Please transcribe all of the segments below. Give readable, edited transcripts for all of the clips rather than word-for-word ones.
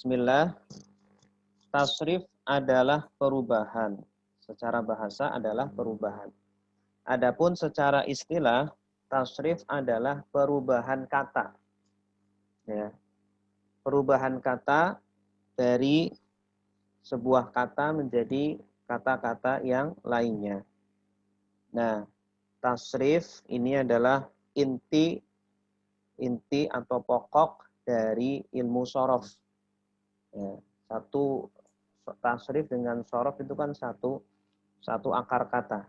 Bismillah. Tasrif adalah perubahan. Secara bahasa adalah perubahan. Adapun secara istilah, tasrif adalah perubahan kata. Ya. Perubahan kata dari sebuah kata menjadi kata-kata yang lainnya. Nah, tasrif ini adalah inti atau pokok dari ilmu sorof. Ya, satu tasrif dengan sorof itu kan satu akar kata.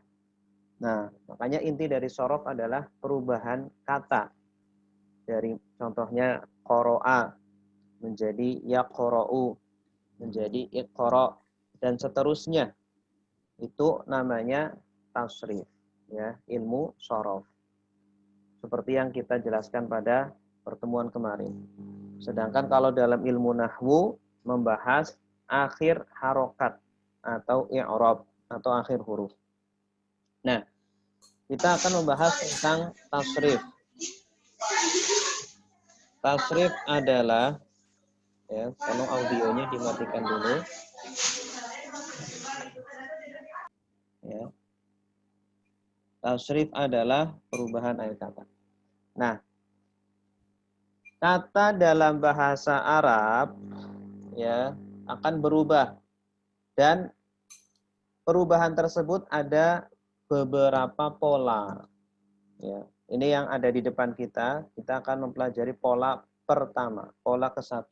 Nah, makanya inti dari sorof adalah perubahan kata. Dari contohnya qoro'a menjadi yaqra'u, menjadi iqra' dan seterusnya. Itu namanya tasrif, ya, ilmu sorof. Seperti yang kita jelaskan pada pertemuan kemarin. Sedangkan kalau dalam ilmu nahwu membahas akhir harokat atau i'rab atau akhir huruf. Nah, kita akan membahas tentang tasrif. Tasrif adalah, ya, tolong audionya dimatikan dulu. Ya. Tasrif adalah perubahan akhir kata. Nah, kata dalam bahasa Arab ya akan berubah dan perubahan tersebut ada beberapa pola. Ya, ini yang ada di depan kita. Kita akan mempelajari pola pertama, pola ke-1.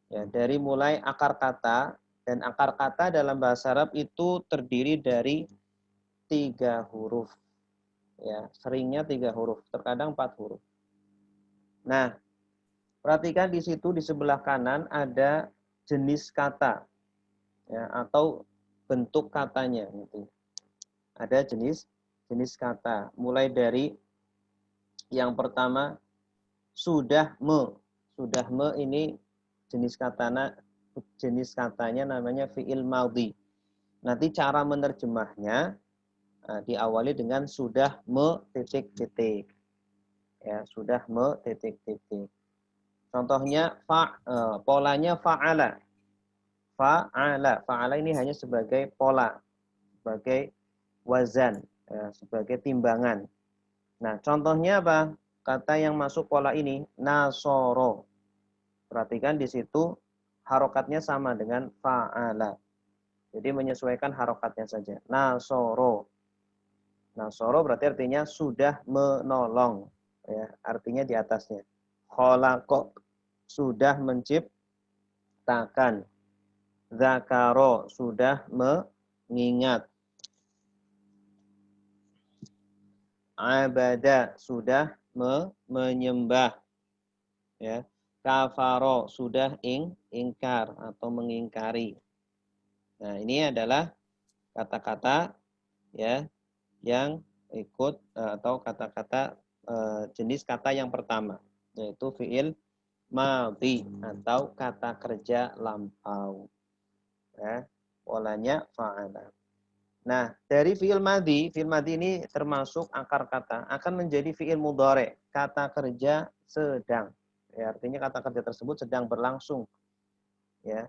Ya, dari mulai akar kata, dan akar kata dalam bahasa Arab itu terdiri dari 3 huruf. Ya, seringnya 3 huruf, terkadang 4 huruf. Nah, perhatikan di situ di sebelah kanan ada jenis kata, ya, atau bentuk katanya. Gitu. Ada jenis kata. Mulai dari yang pertama sudah me. Sudah me ini jenis katanya namanya fi'il madhi. Nanti cara menerjemahnya diawali dengan sudah me titik-titik. Ya, sudah me titik-titik. Contohnya polanya fa'ala. Fa'ala ini hanya sebagai pola, sebagai wazan, ya, sebagai timbangan. Nah, contohnya apa? Kata yang masuk pola ini nasoro. Perhatikan di situ harokatnya sama dengan fa'ala. Jadi menyesuaikan harokatnya saja. Nasoro. Nasoro berarti artinya sudah menolong. Ya, artinya di atasnya. Kholaqo, sudah menciptakan. Zakaro, sudah mengingat. Abada, sudah menyembah. Ya. Kafaro, sudah ingkar atau mengingkari. Nah, ini adalah kata-kata ya yang ikut atau kata-kata jenis kata yang pertama, yaitu fi'il madhi atau kata kerja lampau. Ya, polanya fa'ala. Nah, dari fi'il madhi ini termasuk akar kata akan menjadi fi'il mudhari, kata kerja sedang. Ya, artinya kata kerja tersebut sedang berlangsung. Ya.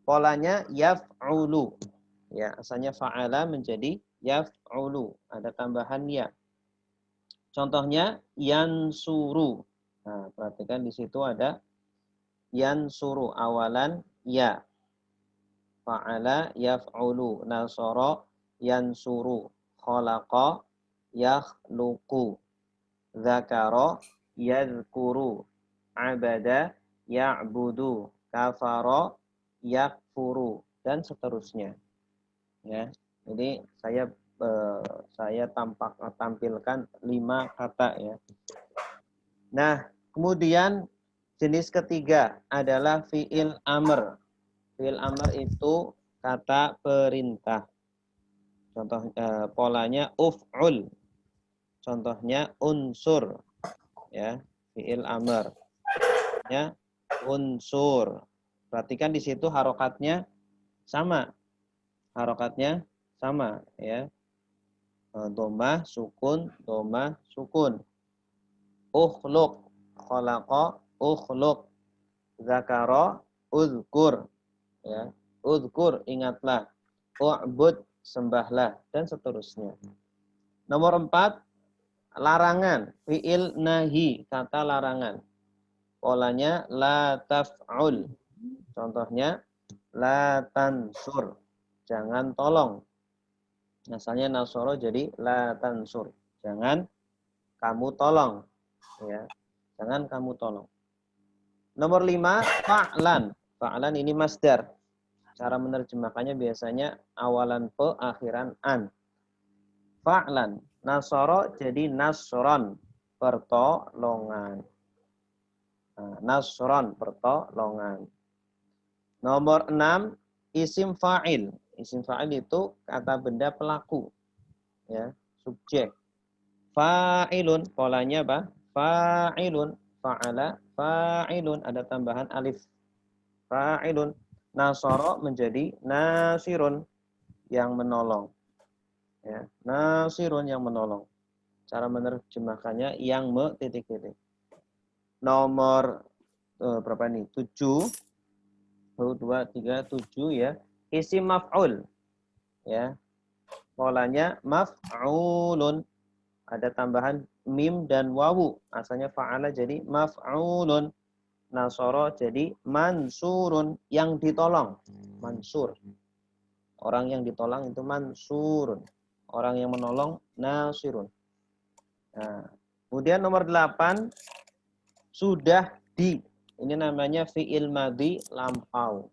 Polanya yaf'ulu. Ya, asalnya fa'ala menjadi yaf'ulu. Ada tambahan ya. Contohnya yansuru. Nah, perhatikan di situ ada yansuru awalan ya. Fa'ala yaf'ulu. Nasara yansuru. Khalaqa yakhluqu. Zakara yadhkuru. Abada ya'budu. Kafara yakfuru, dan seterusnya. Ya, jadi saya tampilkan 5 kata ya. Nah, kemudian jenis ketiga adalah fi'il amr. Fi'il amr itu kata perintah. Contoh polanya uf'ul. Contohnya unsur. Ya, fi'il amr. Ya, unsur. Perhatikan di situ harokatnya sama. Harokatnya sama ya. Dhammah sukun, dhammah sukun. Ukhluq, khalaqa, ukhluq. Zakaro, uzkur. Ya. Uzkur, ingatlah. U'bud, sembahlah. Dan seterusnya. Nomor 4, larangan. Fi'il nahi, kata larangan. Polanya la taf'ul. Contohnya la tansur. Jangan tolong. Asalnya nasoro jadi la tansur. Jangan kamu tolong. Ya. Jangan kamu tolong. Nomor 5, fa'lan. Fa'lan ini masdar. Cara menerjemahkannya biasanya awalan pe, akhiran an. Fa'lan. Nasoro jadi nasron. Pertolongan. Nah, nasron, pertolongan. Nomor 6, isim fa'il. Isim fa'il itu kata benda pelaku. Ya, subjek. Fa'ilun, polanya apa? Fa'ilun, fa'ala, fa'ilun, ada tambahan alif. Fa'ilun. Nasoro menjadi nasirun, yang menolong. Ya, nasirun, yang menolong. Cara menerjemahkannya yang titik-titik. Nomor berapa nih? 7. 1, 2, 3, 7 ya. Isim maf'ul. Ya. Polanya maf'ulun. Ada tambahan mim dan wawu. Asalnya fa'ala jadi maf'ulun. Nasoro jadi mansurun, yang ditolong. Mansur. Orang yang ditolong itu mansurun. Orang yang menolong nasirun. Nah, kemudian nomor 8, sudah di. Ini namanya fi'il madhi lampau.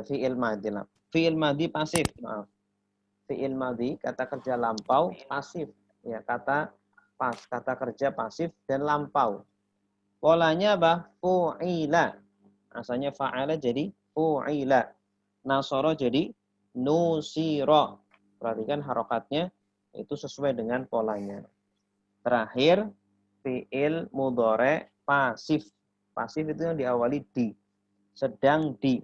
Fi'il madhi lampau. Fi'il madhi pasif, maaf. Fi'il madhi, kata kerja lampau, pasif. Ya, kata kerja pasif dan lampau. Polanya apa? Fu'ila. Asalnya fa'ala jadi fu'ila. Nasoro jadi nusiro. Perhatikan harokatnya itu sesuai dengan polanya. Terakhir, fi'il mudhore pasif. Pasif itu yang diawali di. Sedang di.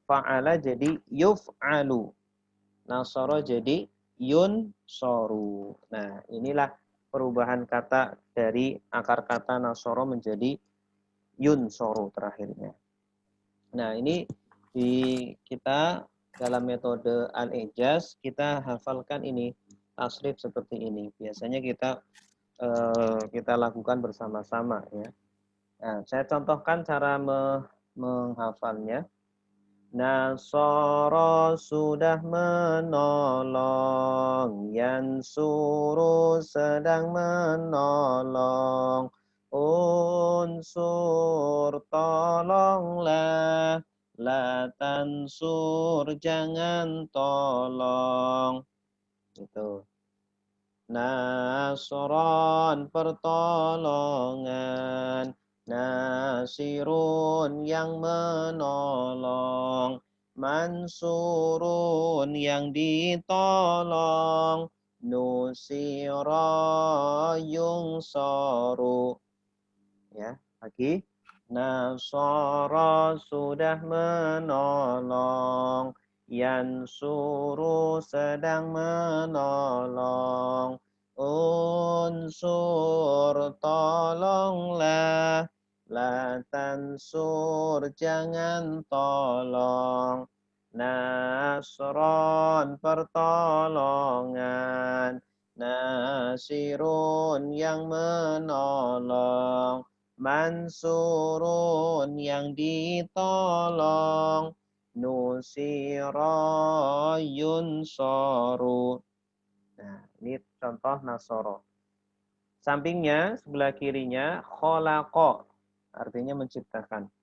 Fa'ala jadi yuf'alu. Nasoro jadi yunsoru. Nah, inilah perubahan kata dari akar kata nasoro menjadi yunsoru terakhirnya. Nah, ini di kita dalam metode al-ijaz kita hafalkan ini tasrif seperti ini. Biasanya kita lakukan bersama-sama ya. Nah, saya contohkan cara menghafalnya. Nasoro sudah menolong, yansuru sedang menolong, unsur tolonglah, la tansur jangan tolong. Itu. Nasron pertolongan, nasirun yang menolong, mansurun yang ditolong, nusira yungsaru. Ya, lagi. Nasara sudah menolong, yansuru sedang menolong, unsur tolonglah, la tansur jangan tolong, nasron pertolongan, nasirun yang menolong, mansurun yang ditolong, nusira yunsoru. Nah, ini contoh nasoro. Sampingnya, sebelah kirinya, kholaqo. Artinya menciptakan.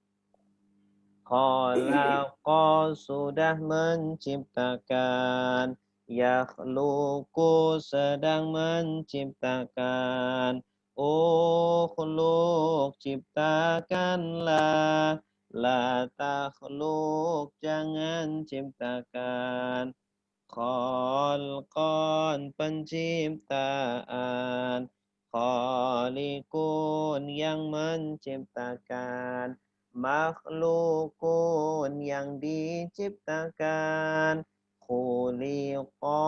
Kholaqo sudah menciptakan. Yakhluqu sedang menciptakan. Ukhluk ciptakanlah, la takhluk jangan ciptakan, khalqan penciptaan, khaliqun yang menciptakan, makhlukun yang diciptakan, khuliqa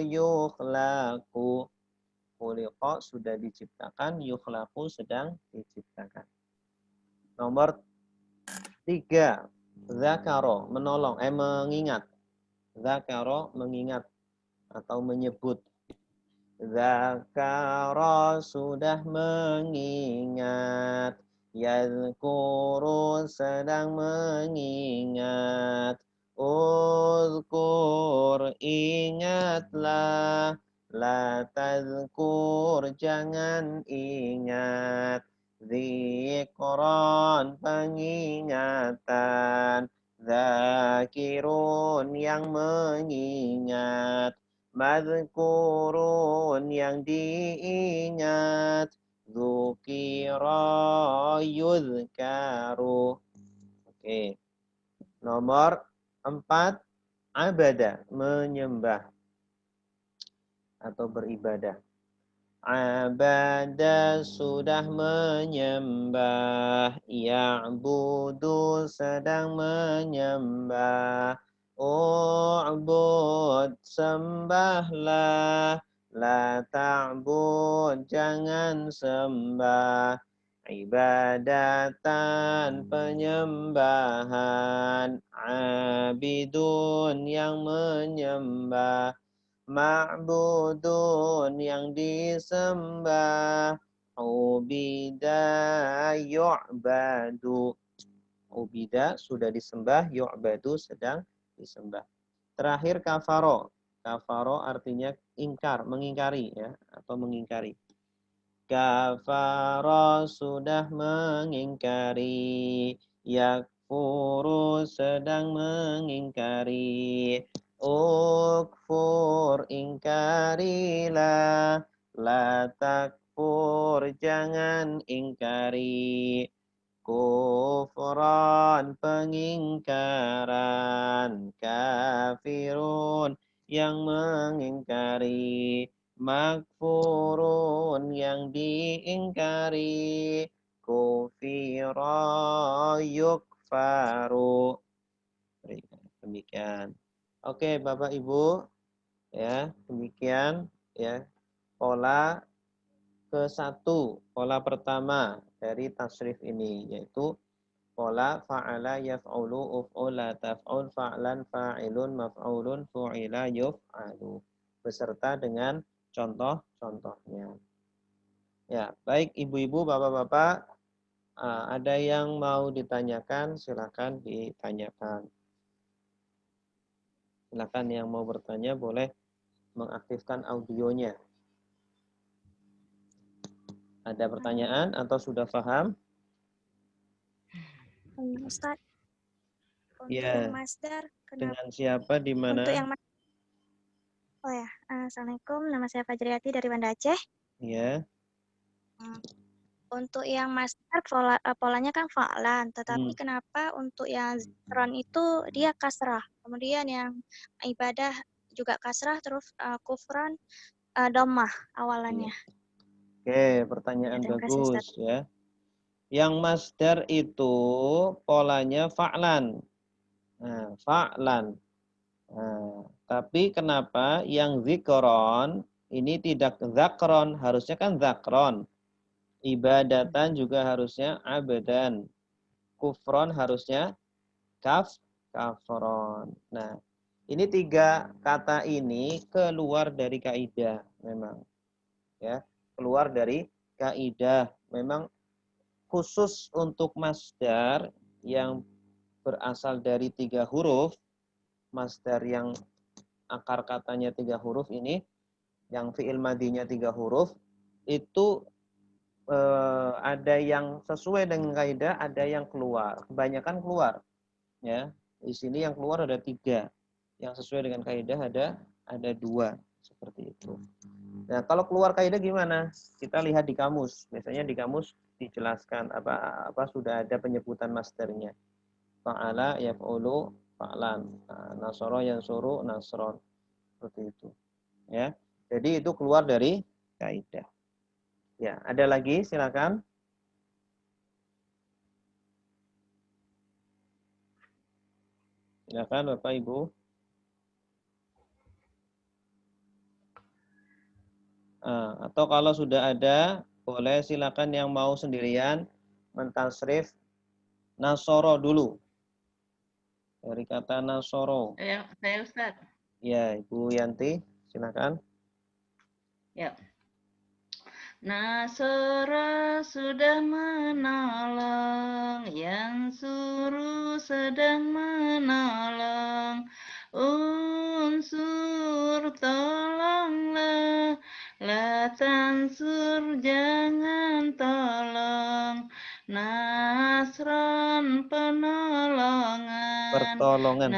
yukhlaqu. Khuliqa sudah diciptakan, yukhlaqu sedang diciptakan. Nomor 3. Zakaro, menolong, mengingat. Zakaro, mengingat atau menyebut. Zakaro, sudah mengingat. Yadhkuru, sedang mengingat. Uzkur, ingatlah. La tazkur, jangan ingat. Zikron, pengingatan. Zakirun, yang mengingat. Mazkurun, yang diingat. Dzukira, yuzkaru. Oke. Nomor 4, abada, menyembah atau beribadah. Abada, sudah menyembah. Ya'budu, sedang menyembah. U'bud, sembahlah. La ta'bud, jangan sembah. Ibadatan, penyembahan. Abidun, yang menyembah. Ma'budun, yang disembah. Ubida, yu'badu. Ubida, sudah disembah. Yu'badu, sedang disembah. Terakhir kafaro. Kafaro artinya ingkar, mengingkari ya, atau mengingkari. Kafaro, sudah mengingkari. Yakfuru, sedang mengingkari. Ukfur, ingkarilah. La takfur, jangan ingkari. Kufran, pengingkaran. Kafirun, yang mengingkari. Makfurun, yang diingkari. Kufira, yukfaru. Demikian. Oke, Bapak Ibu, ya, demikian ya pola ke-1, pola pertama dari tasrif ini, yaitu pola fa'ala yaf'ulu uf'ula taf'ul fa'lan fa'ilun maf'ulun fu'ila yuf'alu, beserta dengan contoh-contohnya. Ya, baik Ibu-ibu, Bapak-bapak, ada yang mau ditanyakan, silakan ditanyakan. Silakan yang mau bertanya boleh mengaktifkan audionya. Ada pertanyaan atau sudah paham? Ustaz, untuk Ya. yang masdar, Dengan siapa di mana? Untuk yang oh ya, Assalamualaikum, nama saya Fajriati dari Banda Aceh. Ya. Untuk yang masdar polanya kan fa'lan, tetapi kenapa untuk yang zikron itu dia kasrah, kemudian yang ibadah juga kasrah, terus kufran dhammah awalannya. Oke, pertanyaan Terima kasih, Ustaz. bagus ya. Yang masdar itu polanya fa'lan. Nah, fa'lan. Nah, tapi kenapa yang zikron ini tidak zakron? Harusnya kan zakron. Ibadatan juga harusnya abadan. Kufron harusnya kafron. Nah, ini 3 kata ini keluar dari kaidah memang. Ya, keluar dari kaidah. Memang khusus untuk masdar yang berasal dari 3 huruf, masdar yang akar katanya 3 huruf ini, yang fi'il madinya 3 huruf, itu ada yang sesuai dengan kaidah, ada yang keluar. Kebanyakan keluar. Ya, di sini yang keluar ada 3. Yang sesuai dengan kaidah ada 2. Seperti itu. Nah, kalau keluar kaidah gimana? Kita lihat di kamus. Biasanya di kamus dijelaskan apa sudah ada penyebutan masdarnya. Fa'ala yaf'ulu fa'lan. Nasara yansuru nasron. Seperti itu. Ya. Jadi itu keluar dari kaidah. Ya, ada lagi silakan. Silakan Bapak Ibu. Atau kalau sudah ada, boleh silakan yang mau sendirian mentasrif nasoro dulu. Dari kata nasoro. Saya Ustaz. Ya, Ibu Yanti, silakan. Ya. Nasara sudah menolong, yang suruh sedang menolong. Unsur tolonglah, la tansur jangan tolong. Nasron penolongan, Pertolongan.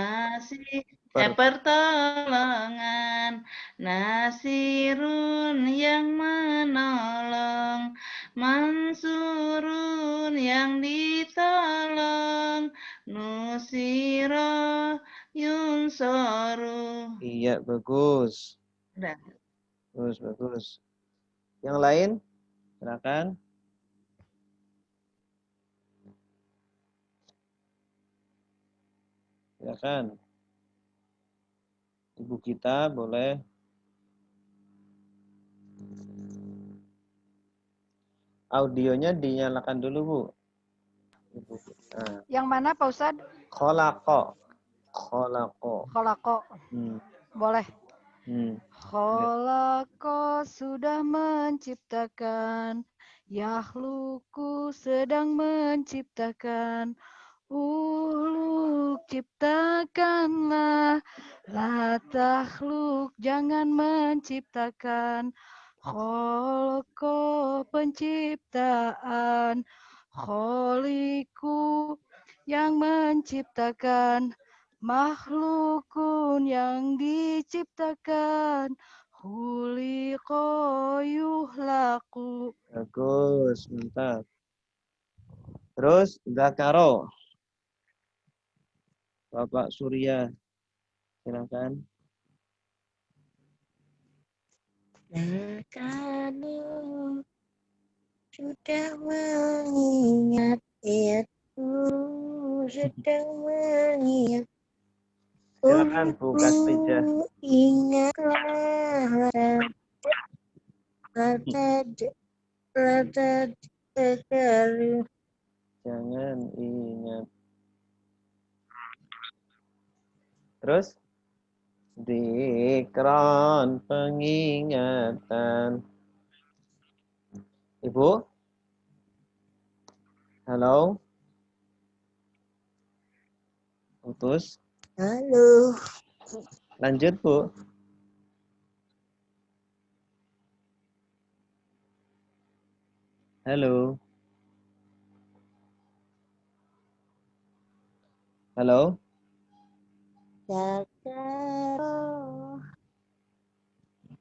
pertolongan. Nasirun yang menolong, mansurun yang ditolong, nusiro yunsoru. Iya, bagus. Udah. Bagus, bagus. Yang lain, silakan. Silakan. Ibu kita boleh. Audionya dinyalakan dulu, Bu. Ibu kita. Yang mana Pak Ustadz? Kholako. Kholako. Boleh. Kholako sudah menciptakan, Yahluku sedang menciptakan. Uluk ciptakanlah, la takhluk jangan menciptakan. Kholako penciptaan, kholiku yang menciptakan, makhlukun yang diciptakan, khuliqa yuhlaku. Bagus, mantap. Terus, Zakaro. Bapak Surya, silakan. Kamu sudah mengingat itu, sedang mengingat. Silakan Bu Kastijah. Ingatlah, Jangan ingat. Terus, dikron pengingatan. Ibu? Halo? Putus? Halo. Lanjut, Bu. Halo? Halo?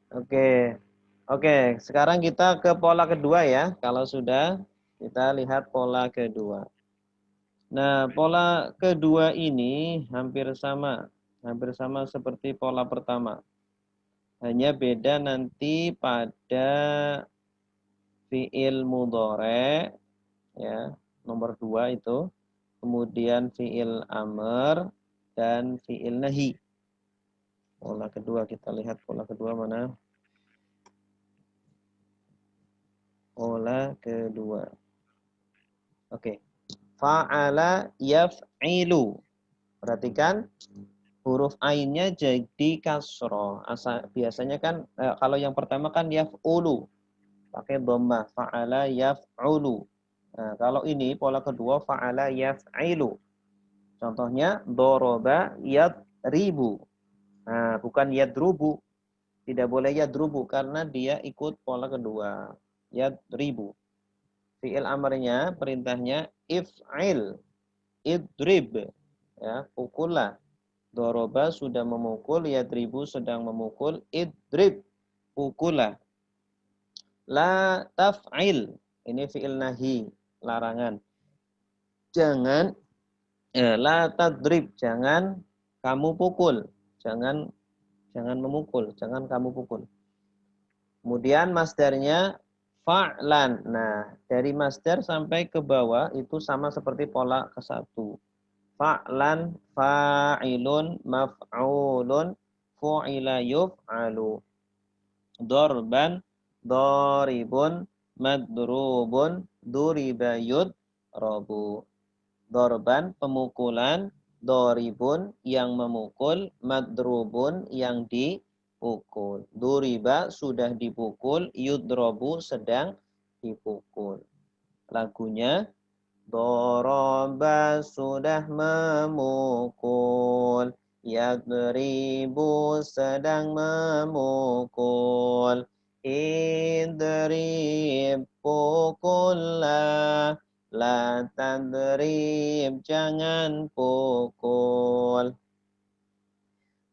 Oke. Oke, sekarang kita ke pola kedua ya. Kalau sudah, kita lihat pola kedua. Nah, pola kedua ini hampir sama seperti pola pertama. Hanya beda nanti pada fi'il mudhore, ya, nomor 2 itu. Kemudian fi'il amr dan fi'il nahi. Pola kedua, kita lihat pola kedua mana? Pola kedua. Oke. Fa'ala yaf'ilu. Perhatikan huruf ainnya jadi kasroh. Biasanya kan kalau yang pertama kan yaf'ulu. Pakai dhammah. Fa'ala yaf'ulu. Nah, kalau ini pola kedua fa'ala yaf'ilu. Contohnya doroba yadribu. Nah, bukan yadrubu. Tidak boleh yadrubu karena dia ikut pola kedua. Yadribu. Fi'il amrnya, perintahnya if'il, idrib, ya, pukullah. Doroba sudah memukul, yadribu sedang memukul, idrib, pukullah. La taf'il, ini fi'il nahi, larangan. Jangan, la tadrib, jangan kamu pukul, jangan memukul, jangan kamu pukul. Kemudian masdarnya fa'lan. Nah, dari masdar sampai ke bawah itu sama seperti pola ke-1. Fa'lan, fa'ilun, maf'ulun, fu'ila yuf'alu. Dorban, doribun, madrubun, duriba yudrobu. Dorban, pemukulan. Doribun, yang memukul. Madrubun, yang dipukul. Duriba, sudah dipukul. Yudrobu, sedang dipukul. Lagunya, Doroba, sudah memukul. Yadribu, sedang memukul. Idrib, pukullah. La tadrib, jangan pukul.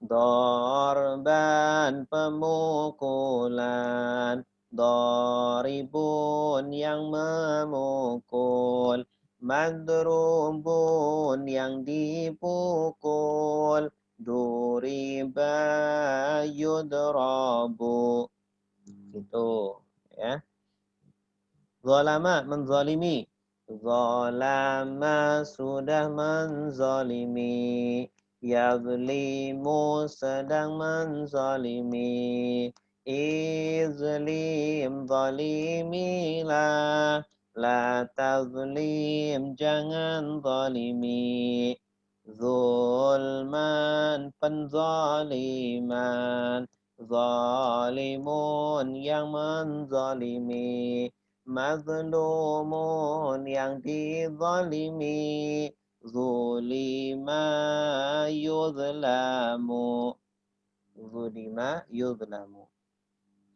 Dorban, pemukulan. Doribun, yang memukul. Madrubun, yang dipukul. Duriba, yudrabu. Gitu ya. Zalama, menzalimi. Zalama, sudah menzalimi. Yazlimu, sedang menzalimi. Izlim, zalimilah. La tazlim, jangan zalimi. Zulman, penzaliman. Zalimun, yang menzalimi. Mazlumun, yang dizalimi. Zulima, yuzlamu. Zulima, yuzlamu.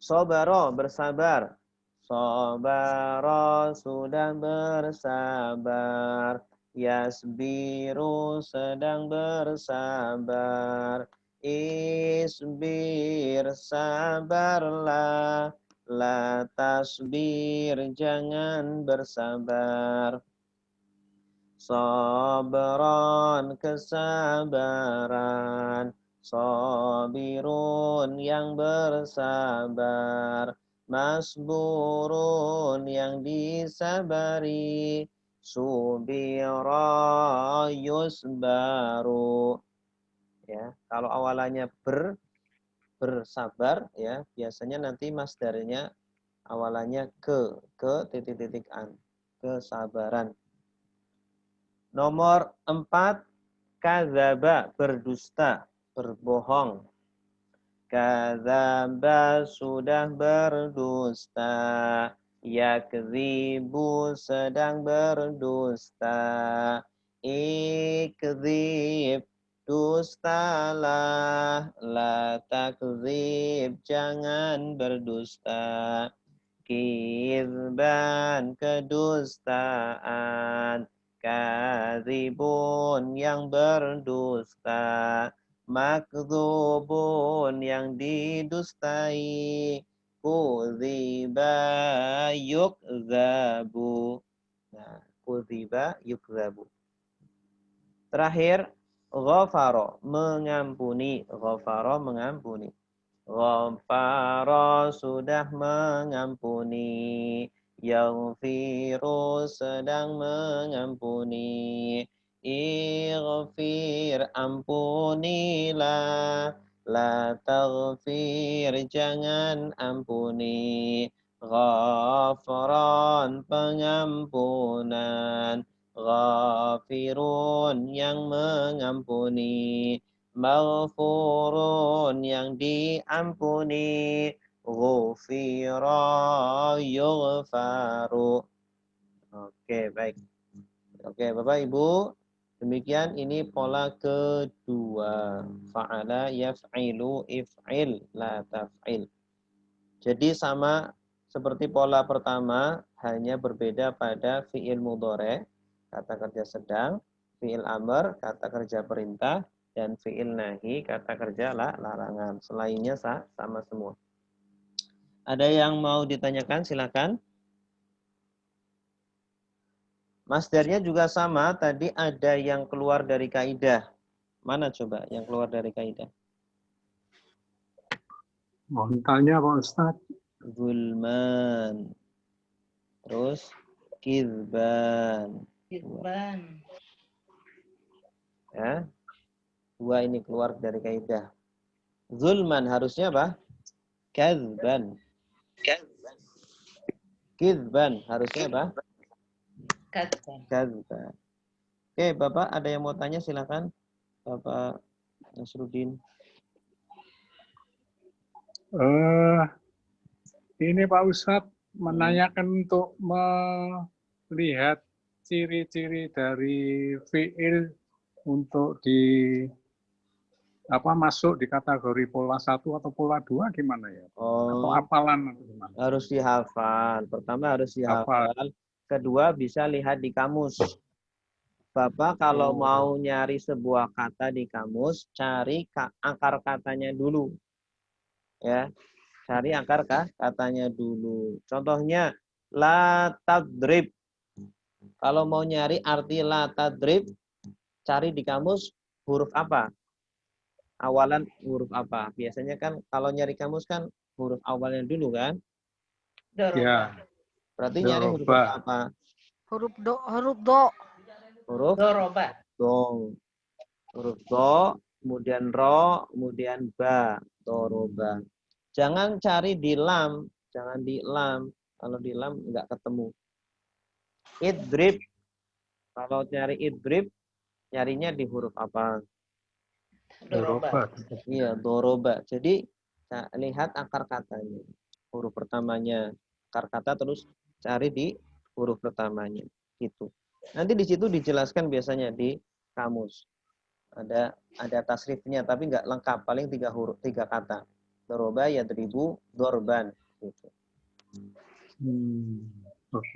Sobaro, bersabar. Sobaro, sudah bersabar. Yasbiru, sedang bersabar. Isbir, sabarlah. La tasbir, jangan bersabar. Sabran, kesabaran. Sabirun, yang bersabar. Masburun, yang disabari. Subira, yusbaru. Ya, kalau awalannya bersabar ya, biasanya nanti masdarnya awalannya ke titik-titik-an, kesabaran. Nomor 4, kadzaba, berdusta, berbohong. Kadzaba, sudah berdusta. Yakdzibu, sedang berdusta. Ikdzib, dustalah. La takdzib, jangan berdusta. Kizban, kedustaan. Kadzibun, yang berdusta. Makdzubun, yang didustai. Kudziba, yukzabu. Nah, kudziba, yukzabu. Terakhir, ghafaro, mengampuni. Ghafaro, mengampuni. Ghafaro, sudah mengampuni. Yaghfiru, sedang mengampuni. Ighfir, ampunilah. La taghfir, jangan ampuni. Ghafran, pengampunan. Ghafirun, yang mengampuni. Maghfurun, yang diampuni. Ghufira, yughfaru. Oke, baik. Oke, Bapak Ibu. Demikian ini pola kedua. Fa'ala yaf'ilu if'il la taf'il. Jadi sama seperti pola pertama, hanya berbeda pada fi'il mudhari, kata kerja sedang, fi'il amr, kata kerja perintah, dan fi'il nahi, kata kerja larangan. Selainnya sama semua. Ada yang mau ditanyakan? Silakan. Masdarnya juga sama, tadi ada yang keluar dari kaidah. Mana coba yang keluar dari kaidah? Mohon tanya Pak Ustadz. Zulman. Terus kizban. Kizban. Ya. Dua ini keluar dari kaidah. Zulman harusnya apa? Kazban. Kizban harusnya apa? Kazban. Kazban. Oke, Bapak ada yang mau tanya silakan. Bapak Nasruddin. Ini Pak Ustadz menanyakan untuk melihat ciri-ciri dari fiil untuk masuk di kategori pola 1 atau pola 2 gimana ya? Atau Oh, hafalan atau gimana? harus dihafal. Pertama harus Hafal. dihafal. Kedua bisa lihat di kamus. Bapak kalau mau nyari sebuah kata di kamus, cari akar katanya dulu. Ya, cari akar katanya dulu. Contohnya la tadrib. Kalau mau nyari arti la tadrib, cari di kamus huruf apa? Awalan huruf apa? Biasanya kan kalau nyari kamus kan huruf awalnya dulu kan? Ya. Berarti nyari huruf Doroba. apa? Huruf do, huruf do. Huruf dong. Huruf do, kemudian ro, kemudian ba, doroba. Jangan cari di lam, jangan di lam. Kalau di lam nggak ketemu. Idrib. Kalau cari idrib, nyarinya di huruf apa? Doroba. Iya, doroba. Jadi lihat akar katanya. Huruf pertamanya akar kata, terus cari di huruf pertamanya. Gitu. Nanti di situ dijelaskan biasanya di kamus. Ada tasrifnya, tapi nggak lengkap. Paling 3 kata. Doroba, yadribu, dorban. Gitu.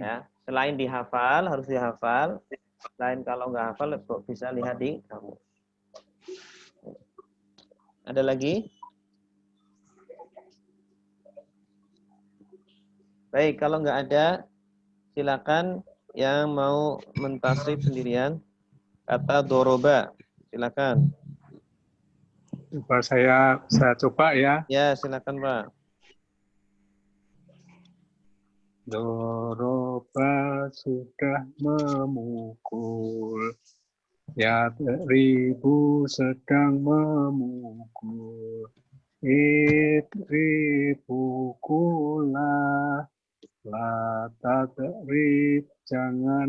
Ya, selain dihafal, harus dihafal. Selain kalau nggak hafal, bisa lihat di kamus. Ada lagi? Baik, kalau nggak ada, silakan yang mau mentasrif sendirian. Kata doroba, silakan. Coba saya coba ya. Ya, silakan Pak. Doroba sudah memukul. Ya, ribu sedang memukul. Ribu kula. La tadrib, jangan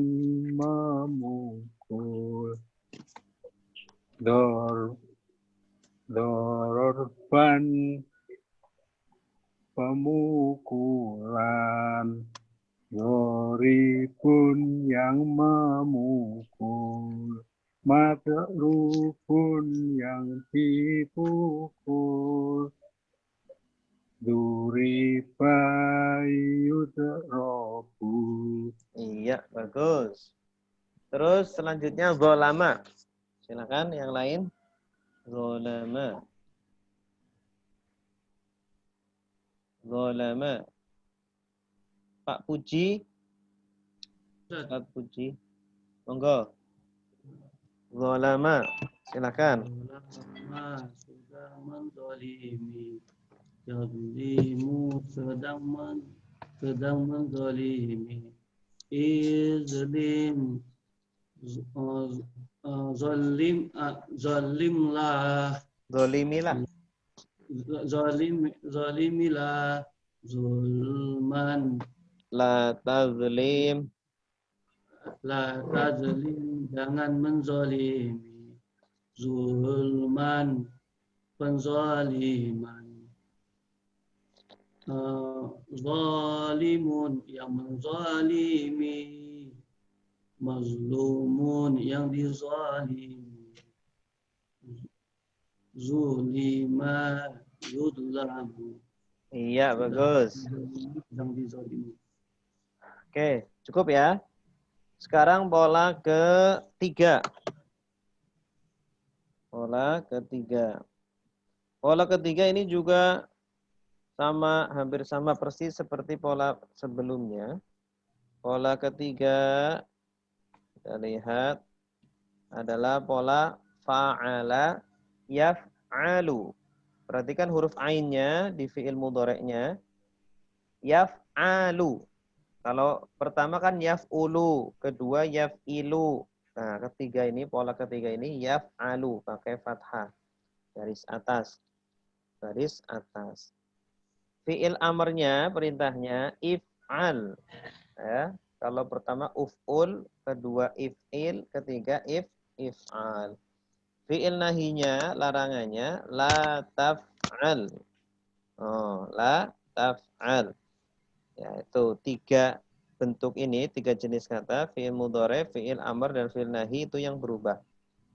memukul. Dorban, pemukulan. Doribun yang memukul. Madrubun yang dipukul. Duriba yudrobu. Iya, bagus. Terus selanjutnya zolama. Silakan yang lain. Zolama. Zolama. Pak Puji. Pak Puji. Monggo. Zolama. Silakan. Zolama sudah menzalimi. Yazlimu sedang menzalimi. Izlim zalimlah Zolimilah. zalimilah zulman La tazlim. la tazlim, jangan menzalimi, zulman, penzaliman, zalimun, yang menzalimi, mazlumun, yang dizalimi, zulima, yudlamu, Iya, bagus. yang dizalimi. Oke, cukup ya. Sekarang pola ketiga. Pola ketiga. Pola ketiga ini juga hampir sama persis seperti pola sebelumnya. Pola ketiga, kita lihat, adalah pola fa'ala yaf'alu. Perhatikan huruf ainnya di fi'il mudhari'nya. Yaf'alu. Kalau pertama kan yaf'ulu, kedua yaf'ilu. Nah, ketiga ini, pola ketiga ini yaf'alu, pakai fathah. Garis atas. Garis atas. Fi'il amarnya, perintahnya if'al. Ya, kalau pertama uf'ul, kedua if'il, ketiga if'al. Fi'il nahinya, larangannya, la taf'al. Oh, la taf'al. Ya, itu 3 bentuk ini, 3 jenis kata, fi'il mudhari, fi'il amr, dan fi'il nahi itu yang berubah.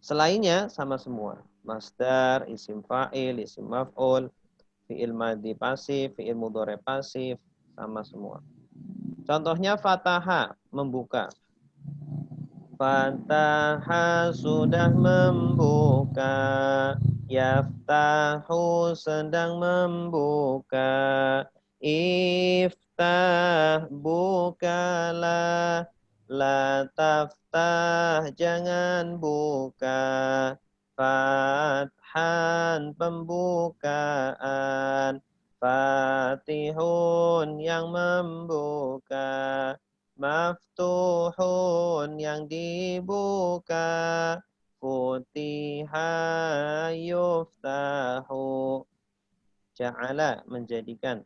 Selainnya sama semua. Masdar, isim fa'il, isim maf'ul, fi'il madhi pasif, fi'il mudhari pasif, sama semua. Contohnya fataha, membuka. Fataha sudah membuka. Yaftahu sedang membuka. Iftah bukalah. La taftah jangan buka. Fathan pembukaan. Fatihun yang membuka. Maftuhun yang dibuka. Futiha yuftahu. Ja'ala menjadikan.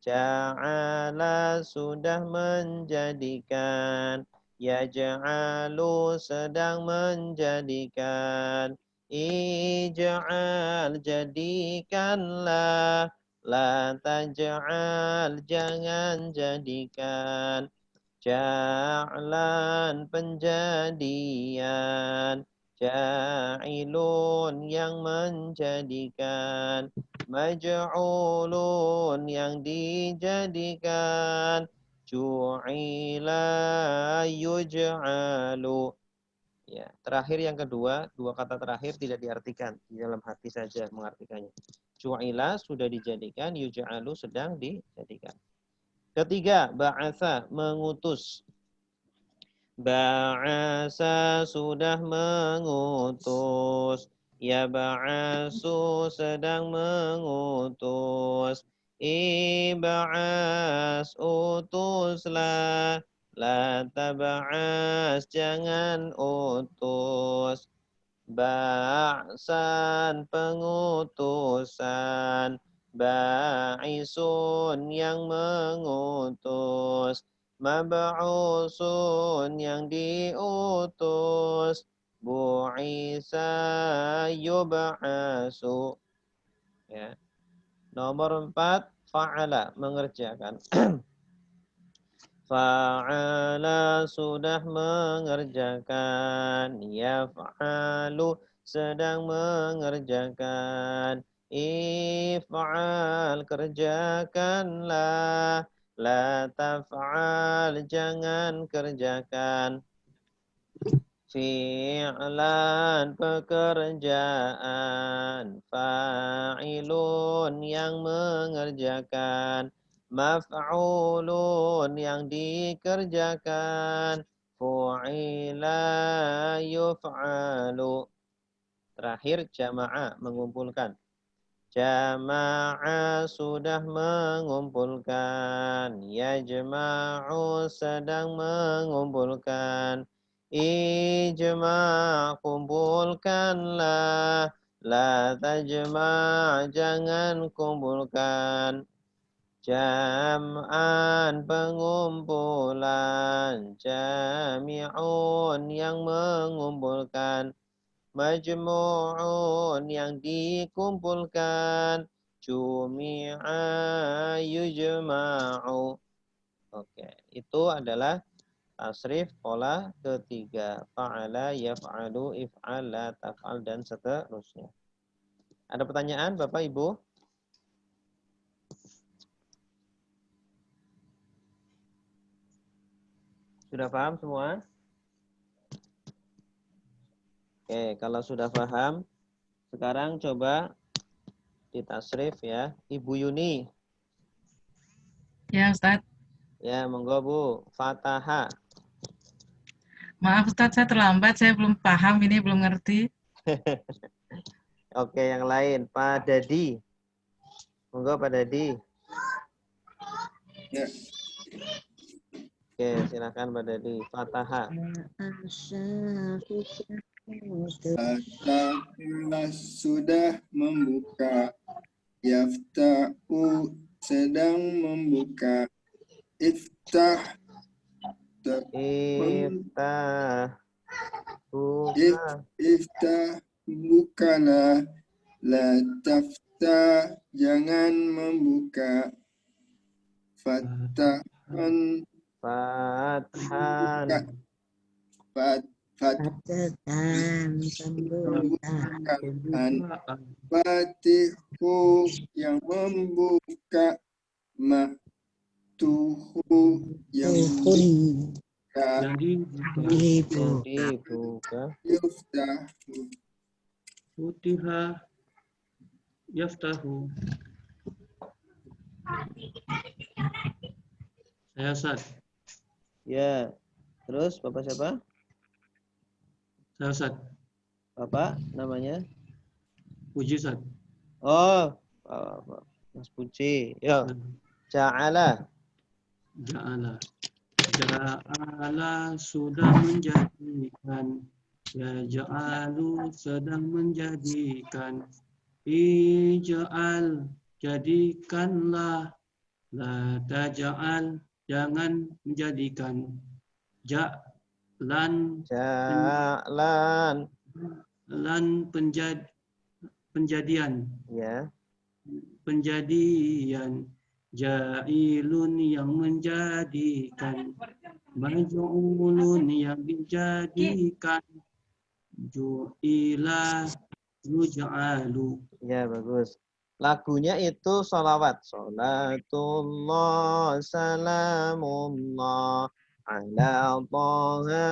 Ja'ala sudah menjadikan. Yaj'alu sedang menjadikan. Ij'al jadikanlah. La taj'al jangan jadikan. Ja'lan penjadian. Ja'ilun yang menjadikan. Maj'ulun yang dijadikan. Ju'ila yuj'alu. Ya, terakhir yang kedua, 2 kata terakhir tidak diartikan, di dalam hati saja mengartikannya. Ju'ila sudah dijadikan, yuj'alu sedang dijadikan. Ketiga, ba'atha mengutus. Ba'asa sudah mengutus. Ya ba'asu sedang mengutus. Iba'as utuslah. La taba'as jangan utus. Ba'san pengutusan. Ba'isun yang mengutus. Mab'usun yang diutus. Bu'isa yub'asu. Ya. Nomor 4, fa'ala mengerjakan. Fa'ala sudah mengerjakan. Yaf'alu sedang mengerjakan. If'al kerjakanlah. La taf'al jangan kerjakan. Fi'lan pekerjaan. Fa'ilun yang mengerjakan. Maf'ulun yang dikerjakan. Fu'ila yuf'alu. Terakhir jama'a mengumpulkan. Jama'a sudah mengumpulkan. Yajma'u sedang mengumpulkan. Ijma' kumpulkanlah. La tajma' jangan kumpulkan. Jam'an pengumpulan. Jami'un yang mengumpulkan. Majmu'un yang dikumpulkan. Jumi'a yujma'u. Oke, itu adalah tasrif pola ketiga. Fa'ala, yaf'alu, if'al, la taf'al, dan seterusnya. Ada pertanyaan Bapak Ibu? Sudah paham semua? Oke, kalau sudah paham, sekarang coba ditasrif ya. Ibu Yuni. Ya, Ustadz. Ya, monggo Bu. Fataha. Maaf Ustadz, saya terlambat, saya belum paham ini, belum ngerti. Oke, yang lain. Pak Dadi. Monggo Pak Dadi. Ya. Oke, silakan Pak Dadi. Fataha. Fataha sudah membuka. Yafta'u sedang membuka. Iftah Iftah. Buka. Iftah bukalah, la taftah jangan membuka, fathan Fathan. Fatatan pembukaan. Fatihu yang membuka, maftuhu yang dibuka, Yang dibuka. Yang dibuka. yuftahu Futiha yaftahu. Saya Ustaz. Ya. Terus Bapak siapa? Saya Ustaz. Bapak namanya? Puji Ustaz. Oh, Mas Puji. Ya. Ja'ala. Ja'ala. Ja'ala sudah menjadikan. Ya ja'alu sedang menjadikan. Ija'al jadikanlah. La taja'al jangan menjadikan. Ja'lan Ja'lan. Penjadian. Ya. Penjadian. Ja'ilun yang menjadikan. Maj'ulun yang dijadikan. Ju'ila yuj'alu. Ya, bagus. Lagunya itu sholawat. Sholatullah salamullah ala Taha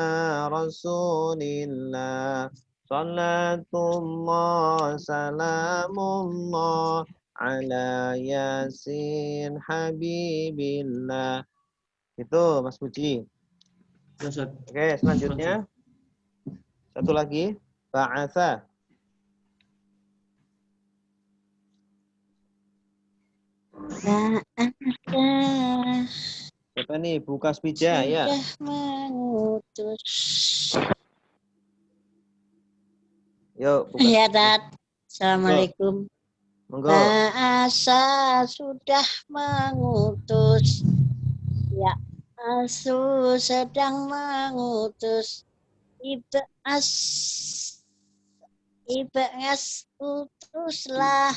Rasulillah. Sholatullah salamullah ala Yasin Habibillah. Itu Mas Puji. Ya, Ustaz. Oke, selanjutnya. Satu lagi. Ba'atha. Siapa nih? Bu Kasbija, ya. mengutus. Yuk, Bu Ya, Kasbija. Tat. Assalamualaikum. Monggo. Bahasa sudah mengutus. Ya, asu sedang mengutus. Ibas utuslah.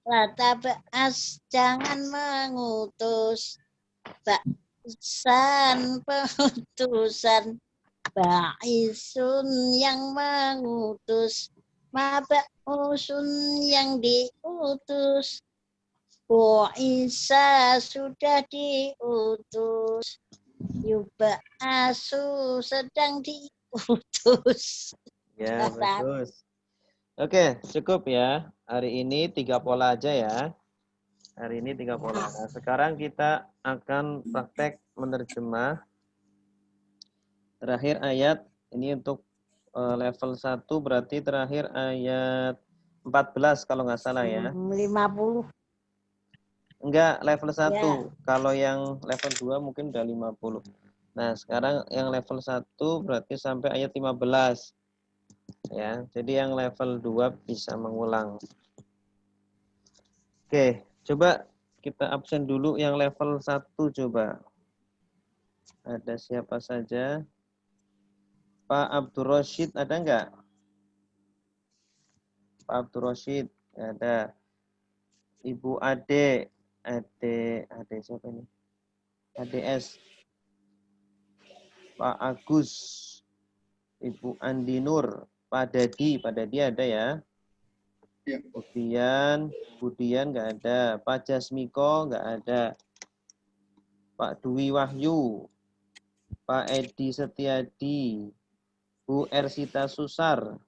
Latabas jangan mengutus. Ba'san pengutusan. Ba'isun yang mengutus. Mab'usun yang diutus. Isa sudah diutus. Yuba'asu sedang diutus. Ya, bagus. Oke, cukup ya. Hari ini 3 pola aja ya. Hari ini 3 pola. Nah, sekarang kita akan praktek menerjemah. Terakhir ayat, ini untuk level 1 berarti terakhir ayat 14 kalau nggak salah ya. 50. Enggak, level 1. Ya. Kalau yang level 2 mungkin udah 50. Nah, sekarang yang level 1 berarti sampai ayat 15. Ya, jadi yang level 2 bisa mengulang. Oke, coba kita absen dulu yang level 1 coba. Ada siapa saja? Pak Abdul Rashid ada enggak? Pak Abdul Rashid ada. Ibu Ade siapa ini? ADS. Pak Agus. Ibu Andi Nur. Pak Dadi ada ya? Ya. Budian nggak ada. Pak Jasmiko nggak ada. Pak Dwi Wahyu. Pak Edi Setiadi. Bu Ersita Susar.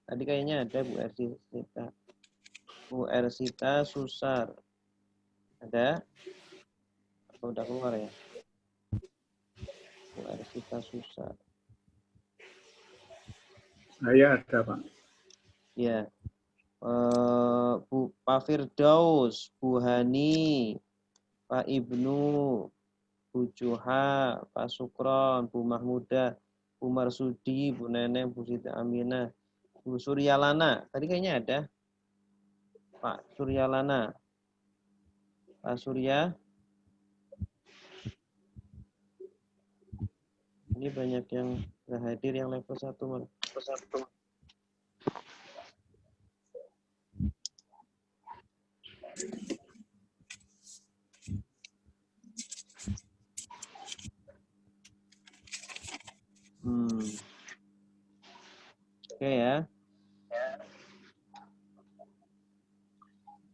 Tadi kayaknya ada Bu Ersita. Bu Ersita Susar. Ada? Atau udah keluar ya? Bu Ersita Susar. Saya ada, Pak. Ya. Pak Firdaus, Bu Hani, Pak Ibnu, Bu Juha, Pak Sukron, Bu Mahmuda, Bu Marsudi, Bu Neneng, Bu Siti Aminah, Bu Suryalana. Tadi kayaknya ada. Pak Suryalana. Pak Surya. Ini banyak yang nggak hadir yang level 1 malah. Oke ya.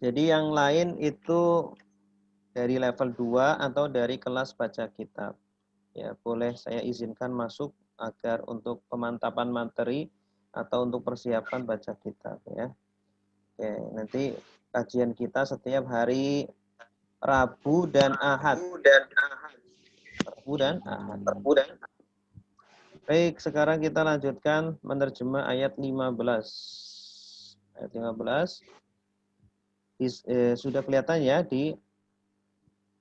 Jadi yang lain itu dari level 2 atau dari kelas baca kitab. Ya, boleh saya izinkan masuk agar untuk pemantapan materi atau untuk persiapan baca kitab ya. Oke, nanti kajian kita setiap hari Rabu dan Ahad. Rabu dan Ahad. Baik, sekarang kita lanjutkan menerjemah ayat 15. Ayat 15. Sudah kelihatan ya di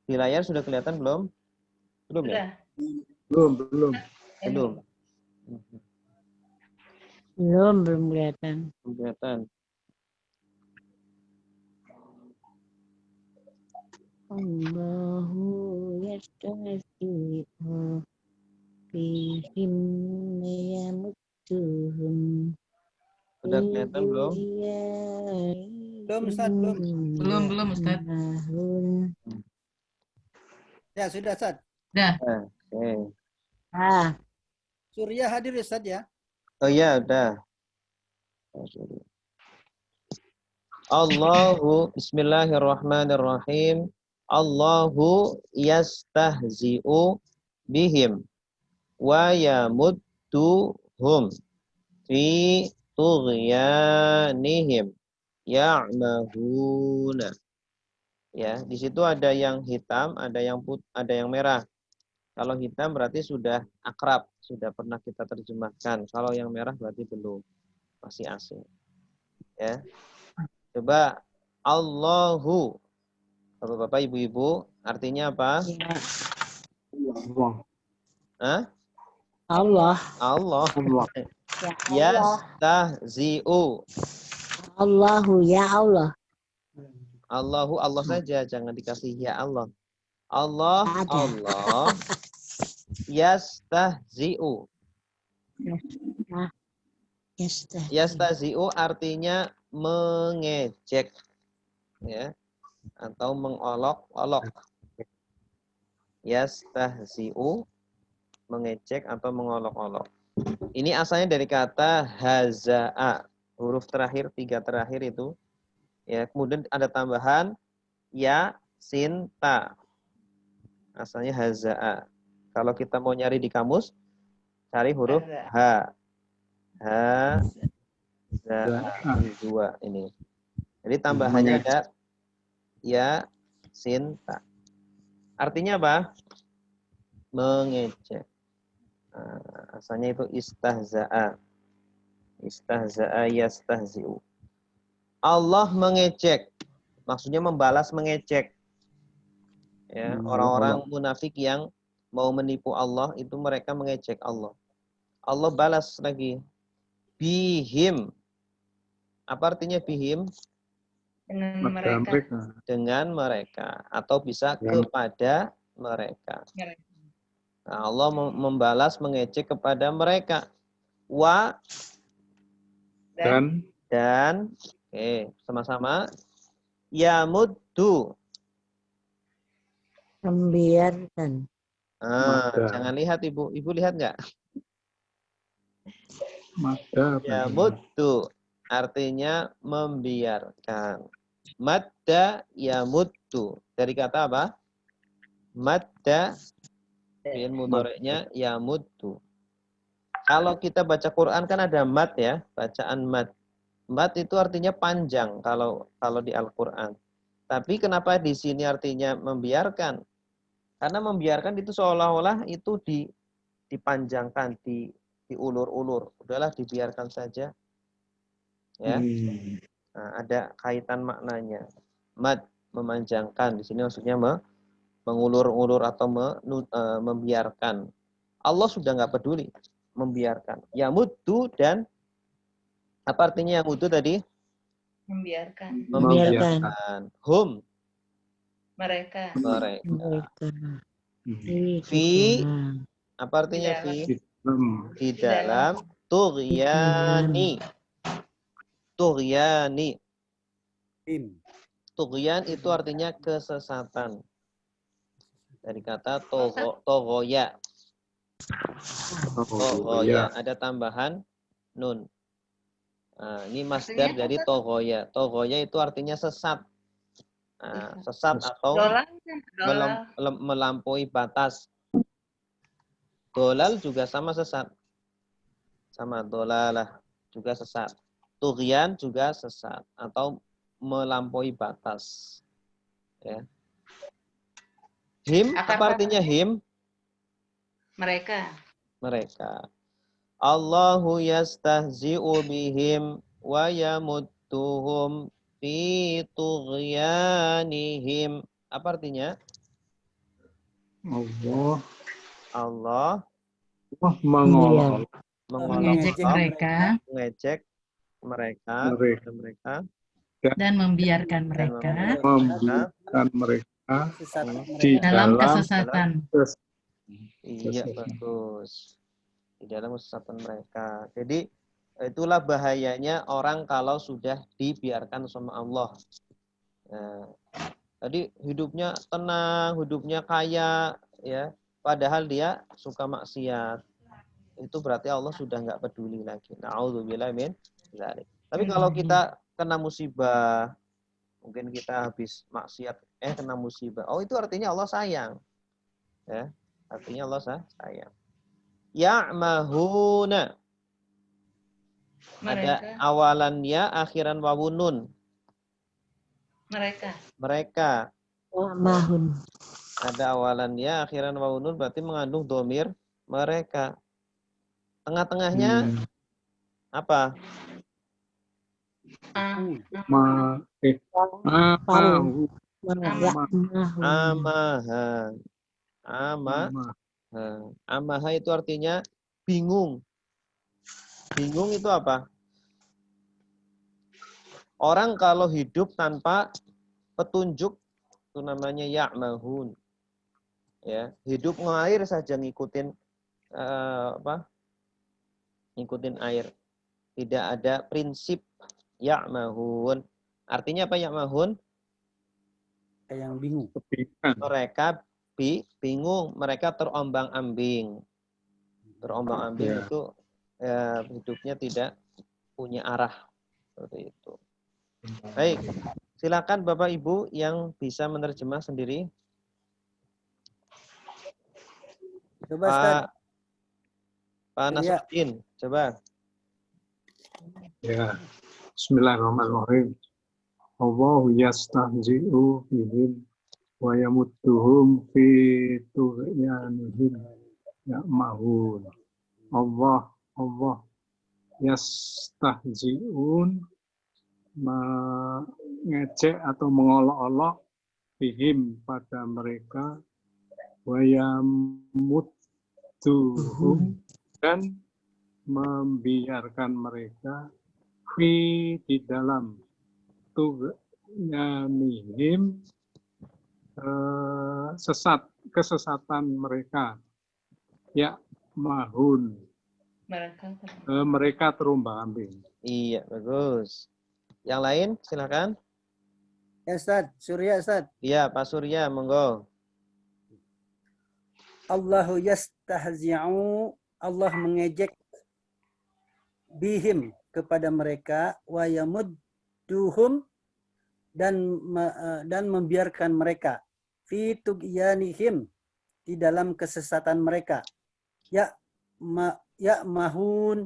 layar, sudah kelihatan belum? Belum ya? Belum. Belum kelihatan. Belum kelihatan. Allahu yastahzi'u bihim yamudduhum. Sudah kelihatan belum? Belum, Ustaz, belum. Belum, Ustaz. Ya, sudah, Ustaz. Dah. Oke. Surya hadir, Ustaz ya. Oh iya, udah. Allahu bismillahirrahmanirrahim. Allahu yastahzi'u bihim wa yamudduhum fi tughyanihim ya'mahuna. Ya, di situ ada yang hitam, ada yang merah. Kalau hitam berarti sudah akrab, sudah pernah kita terjemahkan. Kalau yang merah berarti belum, masih asing. Ya. Coba Allahu. Bapak-bapak, ibu-ibu, artinya apa? Allah. Hah? Allah. Allah. Ya Allah. Yastahzi'u. Allahu ya Allah. Allahu Allah saja, jangan dikasih ya Allah. Allah, Allah. Yastahzi'u. Yastahzi'u artinya mengejek, ya, atau mengolok-olok. Yastahzi'u, mengejek atau mengolok-olok. Ini asalnya dari kata haza'a, huruf terakhir, 3 terakhir itu. Ya, kemudian ada tambahan ya, sin, ta. Asalnya haza'a. Kalau kita mau nyari di kamus, cari huruf ha. Ha, za, 2 ini. Jadi tambahannya ada ya, sin, ta. Artinya apa? Mengejek. Nah, asalnya itu istahza'a. Istahza'a yastahzi'u. Allah mengejek. Maksudnya membalas mengejek. Ya, orang-orang munafik yang mau menipu Allah itu mereka mengejek Allah. Allah balas lagi. Bihim. Apa artinya bihim? Dengan mereka. Dengan mereka. Atau bisa kepada mereka. Nah, Allah membalas mengejek kepada mereka. Wa dan sama-sama yamuddu. Membiarkan. Jangan lihat Ibu. Ibu lihat nggak? Yamuddu artinya membiarkan. Madda yamuddu. Dari kata apa? Madda, fi'il mudhari'nya yamuddu. Kalau kita baca Quran kan ada mad ya, bacaan mad. Mad itu artinya panjang kalau di Al-Quran. Tapi kenapa di sini artinya membiarkan? Karena membiarkan itu seolah-olah itu dipanjangkan, diulur-ulur. Udahlah dibiarkan saja. Ya. Nah, ada kaitan maknanya. Mad, memanjangkan. Di sini maksudnya mengulur-ulur atau membiarkan. Allah sudah nggak peduli membiarkan. Yamuddu dan apa artinya yamuddu tadi? Membiarkan. Membiarkan. Hum. Mereka. Fi Apa artinya fi? Di dalam Iya. tughyani. Tughyani. Im. Tughyan itu artinya kesesatan. Dari kata togoya. Togoya. Ada tambahan nun. Nah, ini masdar dari togoya. Togoya itu artinya sesat. Nah, sesat atau melampaui batas. Dolal juga sama sesat. Sama dolalah juga sesat. Tughyan juga sesat atau melampaui batas. Ya. Him, apa artinya him? Mereka. Mereka. Allahu yastahzi'u bihim wa yamudduhum fi tughyanihim. Apa artinya? Allah Mengolok. Mengejek mereka. mengejek mereka Dan membiarkan mereka di dalam kesesatan. Iya, bagus. Di dalam kesesatan mereka. Jadi itulah bahayanya orang kalau sudah dibiarkan sama Allah. Nah, tadi hidupnya tenang, hidupnya kaya, ya. Padahal dia suka maksiat. Itu berarti Allah sudah nggak peduli lagi. Na'udzubillah min dzalik. Tapi kalau kita kena musibah, mungkin kita habis maksiat, kena musibah. Oh, itu artinya Allah sayang. Ya, artinya Allah sayang. Ya'mahuna. Ada awalan ya, akhiran wawunun. Mereka. Ya'mahun. Ada awalan ya, akhiran wawunun berarti mengandung domir mereka. Tengah-tengahnya apa? Amaha itu artinya bingung. Bingung itu apa? Orang kalau hidup tanpa petunjuk itu namanya ya'mahun. Ya, hidup ngair saja ngikutin ngikutin air. Tidak ada prinsip ya'mahun. Artinya apa ya'mahun? Kayak yang bingung. Mereka bingung, mereka terombang-ambing. Terombang-ambing itu hidupnya tidak punya arah. Seperti itu. Baik, silakan Bapak Ibu yang bisa menerjemah sendiri. Coba Pak Nasruddin, coba. Ya, Bismillahirrahmanirrahim. Allahu yastahzi'u bihim wa yamudduhum fi tughyanihim ya'mahun. Allah yastahzi'un, mengejek atau mengolok-olok bihim pada mereka, wa yamudduhum dan membiarkan mereka fi di dalam tughyanihim kesesatan mereka, ya mahun mereka terombang-ambing. Iya, bagus. Yang lain silakan. Ya Ustaz, Surya Ustaz. Iya, Pak Surya, monggo. Allahu yastahzi'u, Allah mengejek bihim kepada mereka, wa yamudduhum dan membiarkan mereka fi tughyanihim di dalam kesesatan mereka, ya mahun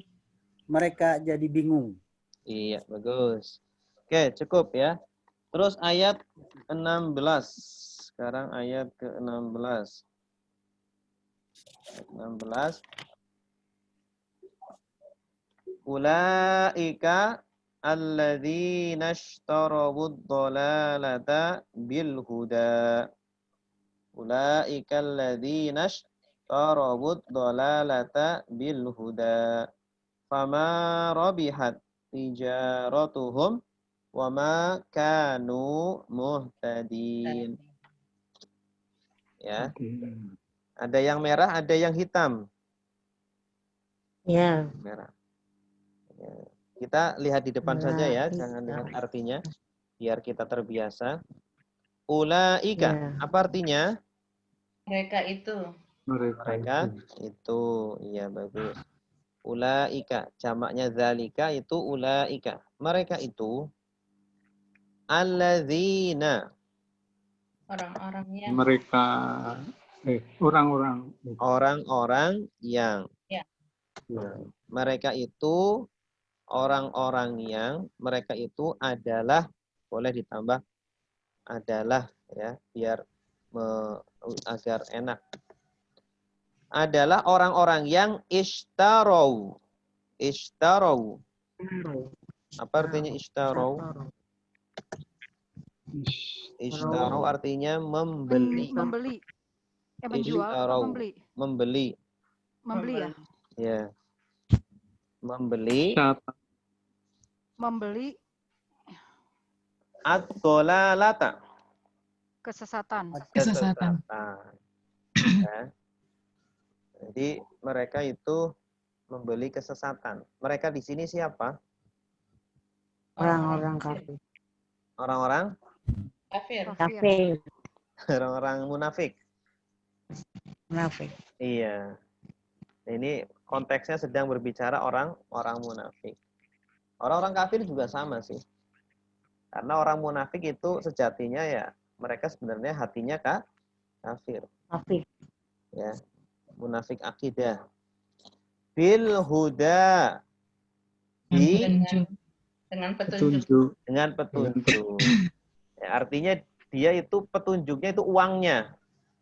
mereka jadi bingung. Iya, bagus. Oke, cukup ya. Terus ayat 16. Sekarang ayat ke-16. 16. Ulaika alladzina ishtarawud dhalalata bil huda. Ulaika alladzina ishtarawud dhalalata bil huda. Fama rabihat tijaratuhum wa ma kanu muhtadin. Ya. Ada yang merah, ada yang hitam. Ya. Merah. Ya. Kita lihat di depan saja ya, jangan lihat artinya, biar kita terbiasa. Ulaika, Ya. apa artinya? Mereka itu. Mereka itu, iya bagus. Ulaika, jamaknya zalika itu ulaika. Mereka itu alladzina. Orang-orang yang. Mereka orang-orang. Orang-orang yang. Ya. Mereka itu orang-orang yang, mereka itu adalah, boleh ditambah adalah ya, biar agar enak. Adalah orang-orang yang ishtarau. Ishtarau. Apa artinya ishtarau? Ishtarau artinya membeli. Membeli. Menjual atau membeli? Membeli. Membeli ya? Ya. Membeli. Membeli ad-dolalata. kesesatan. Kesesatan. Ya. Jadi mereka itu membeli kesesatan. Mereka di sini siapa? Orang-orang kafir. Orang-orang? Kafir. Orang-orang munafik. Munafik. Iya. Ini konteksnya sedang berbicara orang-orang munafik. Orang-orang kafir juga sama sih. Karena orang munafik itu sejatinya ya, mereka sebenarnya hatinya kafir. Kafir. Ya. Munafik akidah. Bil huda. Dengan petunjuk. Dengan petunjuk. Ya, artinya dia itu petunjuknya itu uangnya.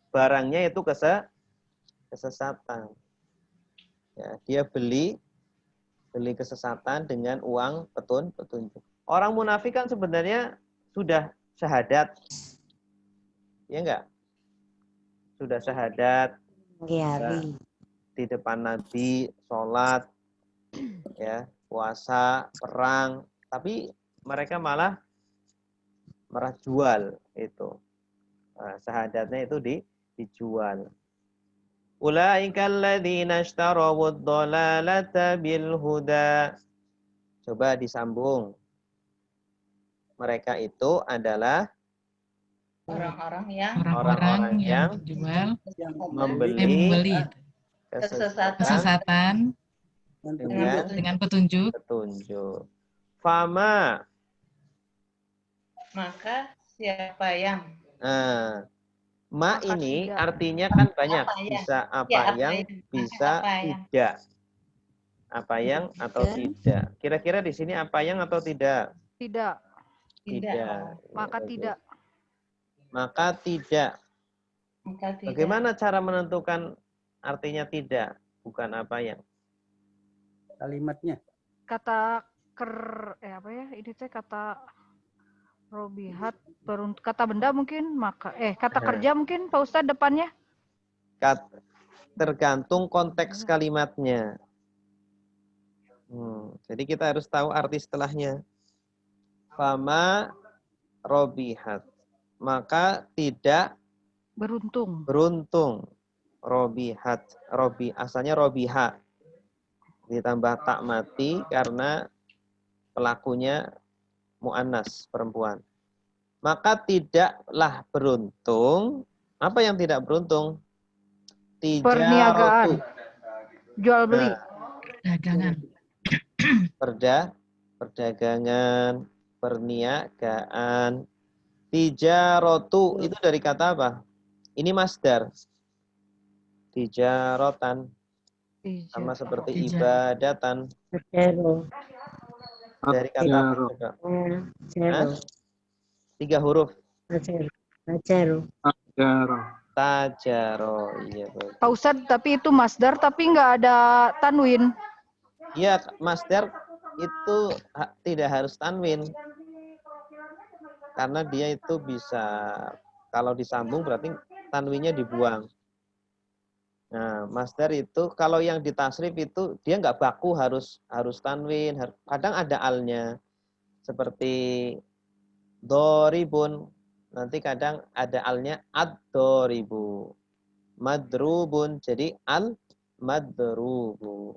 Barangnya itu kesesatan. Ya, dia beli kesesatan dengan uang petunjuk. Orang munafik kan sebenarnya sudah syahadat. Ya enggak? Sudah syahadat. Ya, di depan Nabi, sholat, ya, puasa, perang. Tapi mereka malah jual itu. Nah, syahadatnya itu dijual. Ulaika alladzina ishtarawud dhalalata bil huda. Coba disambung. Mereka itu adalah orang-orang yang jual, membeli kesesatan dengan petunjuk. Fama. Maka siapa yang? Ma ini artinya kan banyak. Bisa apa yang, bisa tidak. Apa yang atau tidak. Kira-kira di sini apa yang atau tidak? Tidak. Maka tidak. Maka tidak. Bagaimana cara menentukan artinya tidak, bukan apa yang? Kalimatnya. Kata ini teh kata robihat, kata benda mungkin, kata kerja mungkin Pak Ustadz depannya? Tergantung konteks kalimatnya. Jadi kita harus tahu arti setelahnya. Fama robihat. Maka tidak beruntung. Robihat. Asalnya robiha. Ditambah tak mati karena pelakunya mu'annas, perempuan. Maka tidaklah beruntung. Apa yang tidak beruntung? Perniagaan. Jual beli. Dagangan. Perdagangan, perniagaan. Tijarotu itu dari kata apa? Ini masdar. Tijarotan. Sama seperti ibadatan. Dari kata apa juga? 3 huruf. Tajaro. Iya, betul. Pak Ustadz, tapi itu masdar tapi nggak ada tanwin. Iya, masdar itu tidak harus tanwin. Karena dia itu bisa, kalau disambung berarti tanwinnya dibuang. Nah, masdar itu kalau yang ditasrif itu dia nggak baku harus tanwin. Kadang ada alnya. Seperti doribun. Nanti kadang ada alnya ad-doribu. madrubun jadi al-madrubu.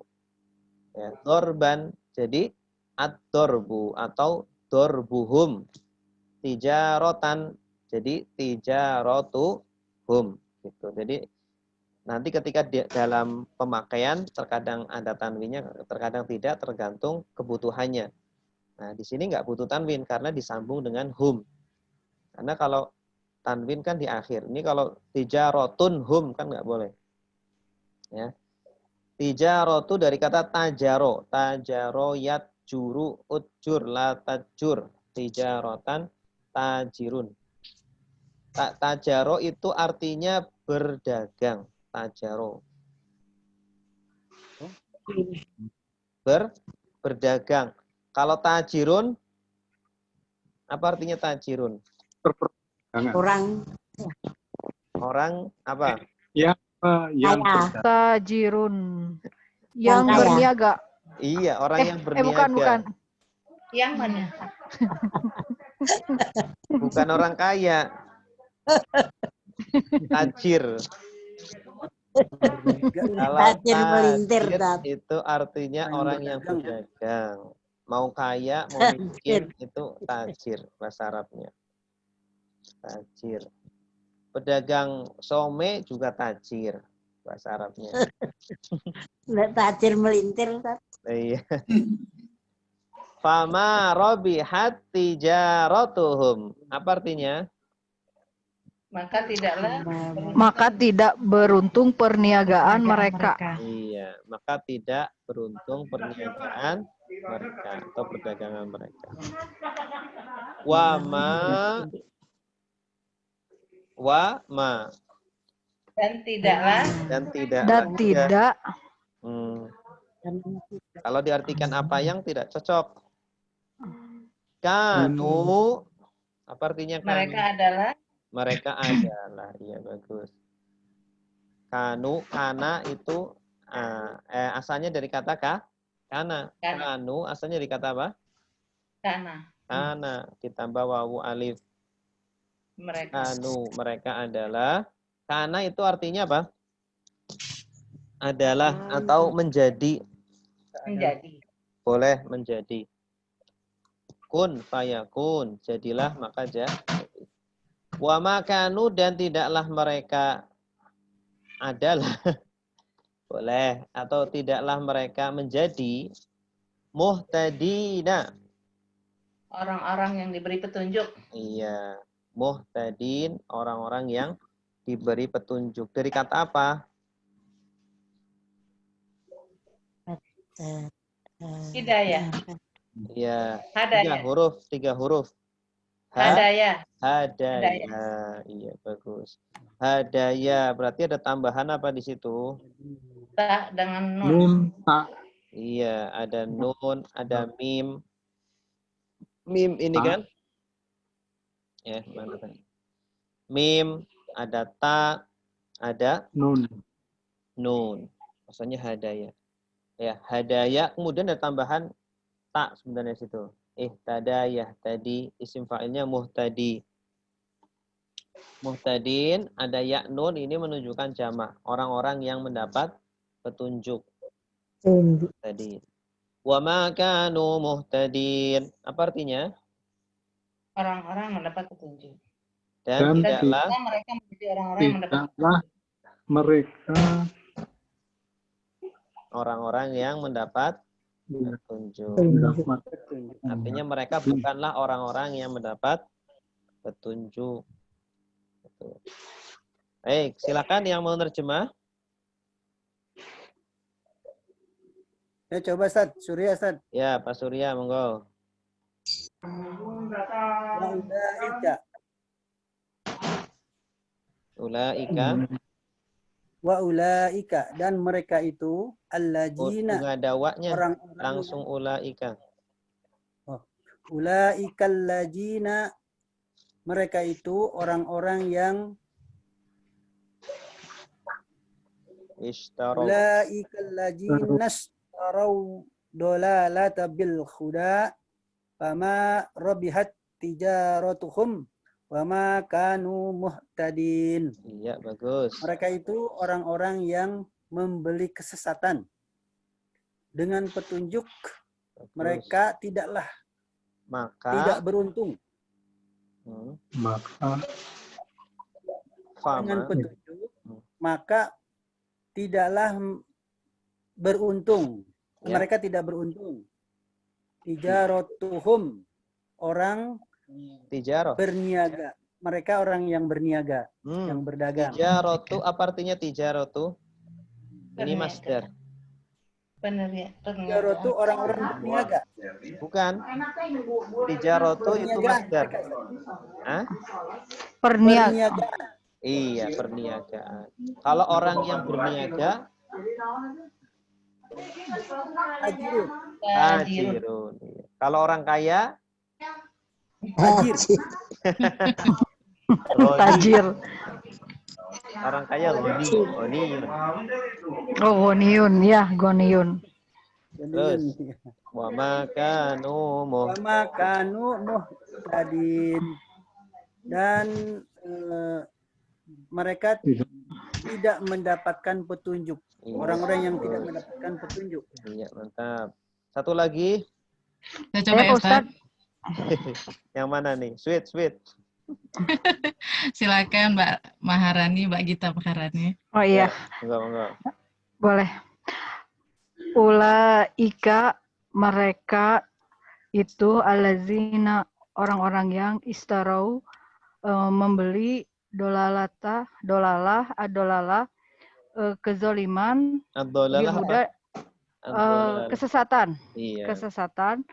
Ya, dorban jadi ad-dorbu atau dorbuhum. Tijarotan jadi tijarotuhum gitu. Jadi nanti ketika dalam pemakaian terkadang ada tanwinnya, terkadang tidak, tergantung kebutuhannya. Nah, di sini nggak butuh tanwin karena disambung dengan hum. Karena kalau tanwin kan di akhir. Ini kalau tijarotun hum kan nggak boleh. Ya. Tijarotu dari kata tajaro. Tajaro yatjuru ujur la tajur. Tijarotan tajirun. Tajaro itu artinya berdagang. Tajaro. Berdagang. Kalau tajirun, apa artinya tajirun? Orang apa? Yang Tajirun. Yang kaya. berniaga. Iya, orang yang berniaga. Bukan. Yang mana? Bukan orang kaya. Tajir. Kalau Tajir melintir, Tat. itu artinya orang yang berdagang. Mau kaya, mau miskin, itu tajir bahasa Arabnya. Tajir. Pedagang some juga tajir bahasa Arabnya. Tajir melintir, Tat. Iya. Fama robihat tijaratuhum. Apa artinya? Maka tidak beruntung perniagaan mereka. Iya, maka tidak beruntung perniagaan mereka atau perdagangan mereka. Wama Dan tidaklah. Kalau diartikan apa yang tidak cocok. Kanu, apa artinya kanu? Mereka adalah, iya bagus. Kanu, kana itu asalnya dari kata kana. Kanu asalnya dari kata apa? Kana ditambah wawu alif. Kanu, mereka adalah. Kana itu artinya apa? Adalah atau menjadi. Boleh menjadi. Kun fayakun, jadilah maka jadi. Wa makanu dan tidaklah mereka adalah. Boleh atau tidaklah mereka menjadi muhtadina. Orang-orang yang diberi petunjuk. Iya, muhtadin, orang-orang yang diberi petunjuk. Dari kata apa? Hidayah. Iya, Hadayah. tiga huruf. Hadayah. Iya, bagus. Hadaya, berarti ada tambahan apa di situ? Ta dengan nun. Nun, ta. Iya, ada nun, ada mim. Mim ini kan? Ya, mana tadi? Mim, ada ta, ada Nun. nun. Maksudnya hadaya. Ya, hadaya, kemudian ada tambahan tak sebenarnya situ. Ihtadayah tadi isim fa'ilnya muhtadi. Muhtadin ada ya nun ini menunjukkan jamak, orang-orang yang mendapat petunjuk. Tadi. Wa ma kanu muhtadin. Apa artinya? Orang-orang mendapat petunjuk. Dan tidaklah mereka menjadi orang-orang yang mendapat mereka orang-orang yang mendapat petunjuk. Artinya mereka bukanlah orang-orang yang mendapat petunjuk. Baik, silakan yang mau terjemah. Ya, coba Ustaz, Surya Ustaz. Ya, Pak Surya, monggo. Wa ulaika dan mereka itu alladzina ada waknya orang-orang langsung ulaika. Ulaika alladzina mereka itu orang-orang yang ulaika alladzina istarau dolalata bil khuda fama rabihat tijaratuhum Wa ma kanu muhtadin. Iya, bagus. Mereka itu orang-orang yang membeli kesesatan. Dengan petunjuk Bagus. mereka tidak Maka beruntung. Maka Dengan fama petunjuk maka tidaklah beruntung. Ya. Mereka tidak beruntung. Tijaratuhum, orang tijaroh. berniaga. Mereka orang yang berniaga, yang berdagang. Tijarotu apa artinya tijarotu? Ini masdar. Benar ya. Tijaratu orang-orang berniaga. Bukan. Tijarotu itu masdar. Hah? Perniagaan. Iya, perniagaan. Kalau orang yang berniaga, Hajirun. hajirun. Kalau orang kaya, Hajir. goni. Tajir. Orang kaya goni. Goni. Oh, goniun. Ya, goniun. Terus. Wa makanu Wa ma kanu muhtadin. Dan mereka tidak mendapatkan petunjuk. Iya. Orang-orang yang tidak mendapatkan petunjuk. Iya, mantap. Satu lagi. Saya coba ya, Ustaz. Yang mana nih? Sweet. Silakan Mbak Maharani, Mbak Gita Maharani. Oh iya, Enggak. boleh. Ulaika mereka itu alazina orang-orang yang istarau membeli dolalah kezoliman bilhuda kesesatan. Iya. Kesesatan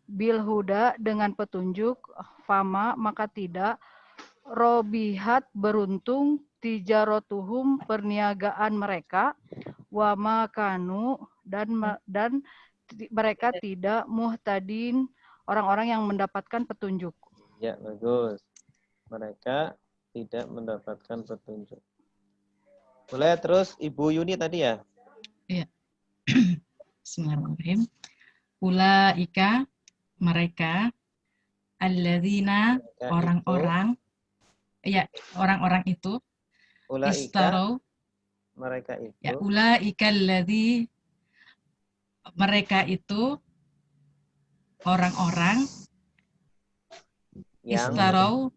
bilhuda dengan petunjuk fama maka tidak robihat beruntung tijarotuhum perniagaan mereka wa makanu dan mereka tidak muhtadin orang-orang yang mendapatkan petunjuk. Ya, bagus. Mereka tidak mendapatkan petunjuk. Boleh terus Ibu Yuni tadi ya? Iya. Bismillahirrahmanirrahim. Ulaika mereka alladzina orang-orang orang-orang itu Ulaika istarau mereka itu ya ulaika alladzi mereka itu orang-orang yang istarau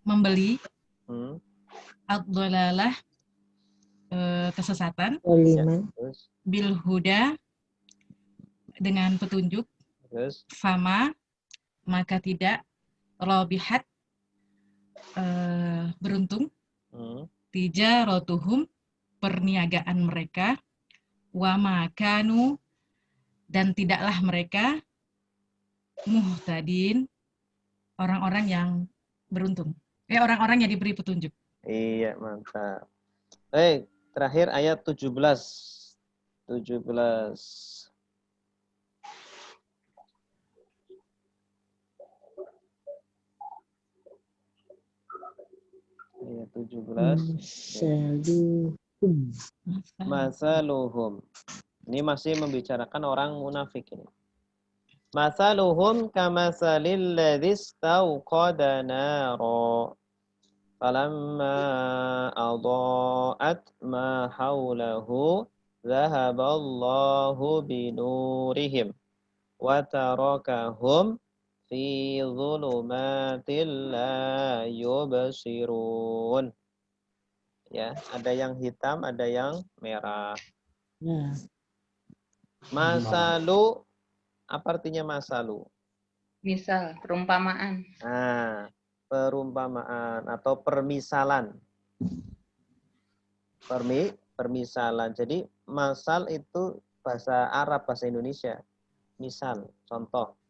membeli ad-dhalalah kesesatan bil huda dengan petunjuk fama maka tidak robihat beruntung tijaratuhum perniagaan mereka wa makanu dan tidaklah mereka muhtadin orang-orang yang beruntung orang-orang yang diberi petunjuk. Iya, mantap. Terakhir ayat 17. Ayat 17. Masaluhum. Ini masih membicarakan orang munafik ini. Masaluhum kamasalil ladzi istauqada nara. Falamma adaa'at ma haulahu dhahaballahu binurihim wa tarakahum fi dhulumatil la yubsirun. Ya, ada yang hitam, ada yang merah. Masalu, apa artinya masalu? Misal, perumpamaan. Nah, perumpamaan atau permisalan. Permisalan. Jadi masal itu bahasa Arab, bahasa Indonesia. Misal, contoh.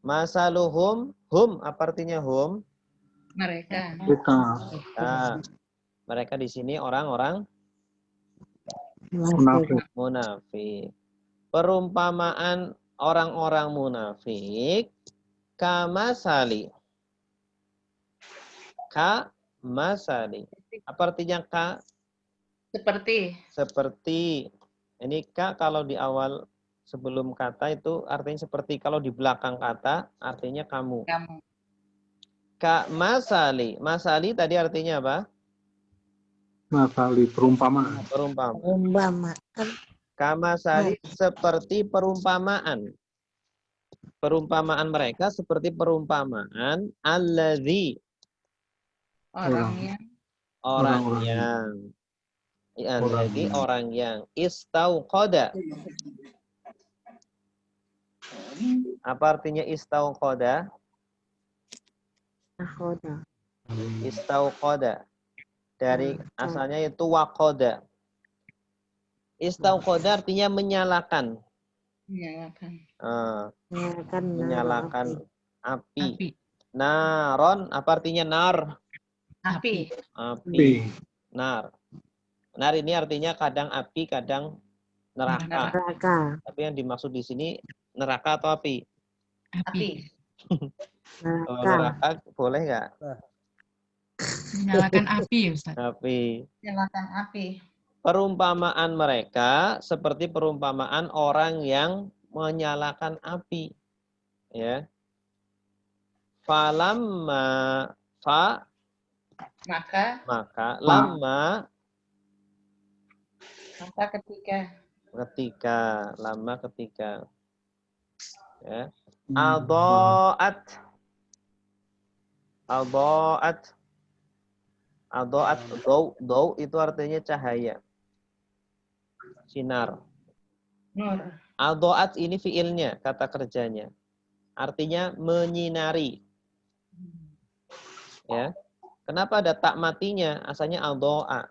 Masaluhum, hum apa artinya hum? Mereka. Nah, mereka di sini orang-orang munafik. Perumpamaan orang-orang munafik kamasali. Kamasali. Apa artinya ka? Seperti. Seperti. Ini ka kalau di awal sebelum kata itu artinya seperti, kalau di belakang kata artinya kamu. Kamu. Ka masali. Masali tadi artinya apa? Masali, perumpamaan. Perumpamaan. Perumpamaan. Kamasali seperti perumpamaan. Perumpamaan mereka seperti perumpamaan alladzi, orang yang alladzi, orang yang istauqada. Apa artinya istauqada? Nakhoda. Istauqada. Dari asalnya itu waqada. Istauqada artinya menyalakan. Menyalakan api. Naron, apa artinya nar? Api. Api. Nar. Nar ini artinya kadang api, kadang neraka. Neraka. Tapi yang dimaksud di sini neraka atau api? Api. Oh, neraka boleh nggak? Menyalakan api, Ustaz. Api. Menyalakan api. Perumpamaan mereka seperti perumpamaan orang yang menyalakan api. Ya. Falamma Maka lama ketika ya. Adaat daw itu artinya cahaya, sinar. Nur. Adaat ini fiilnya, kata kerjanya, artinya menyinari. Ya, kenapa ada tak matinya? Asalnya adoa,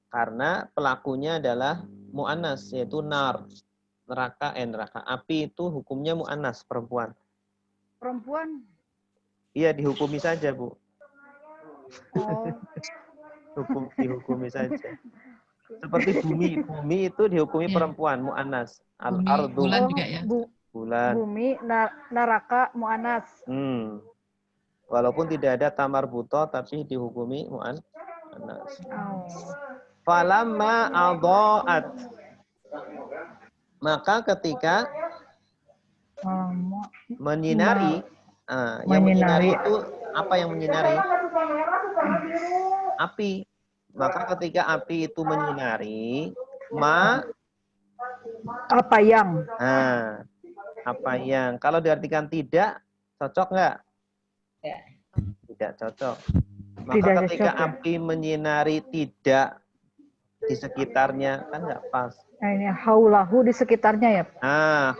karena pelakunya adalah mu'annas, yaitu nar. Neraka api itu hukumnya mu'annas, perempuan. Perempuan. Iya, dihukumi saja, Bu. Oh. Dihukumi saja. Seperti bumi itu dihukumi perempuan, mu'annas. Al-ardu. Bulan juga ya. Bulan. Bumi, neraka, mu'annas. Walaupun tidak ada tamar buto, tapi dihukumi mu'annas. Falamma adaat. Maka ketika menyinari, yang menyinari itu apa yang menyinari? Api. Maka ketika api itu menyinari, apa yang? Apa yang? Kalau diartikan tidak, cocok nggak? Ya. Tidak cocok. Maka Tidak ketika cocok, ya? api menyinari tidak di sekitarnya, kan nggak pas. Nah, ini haulahu di sekitarnya ya?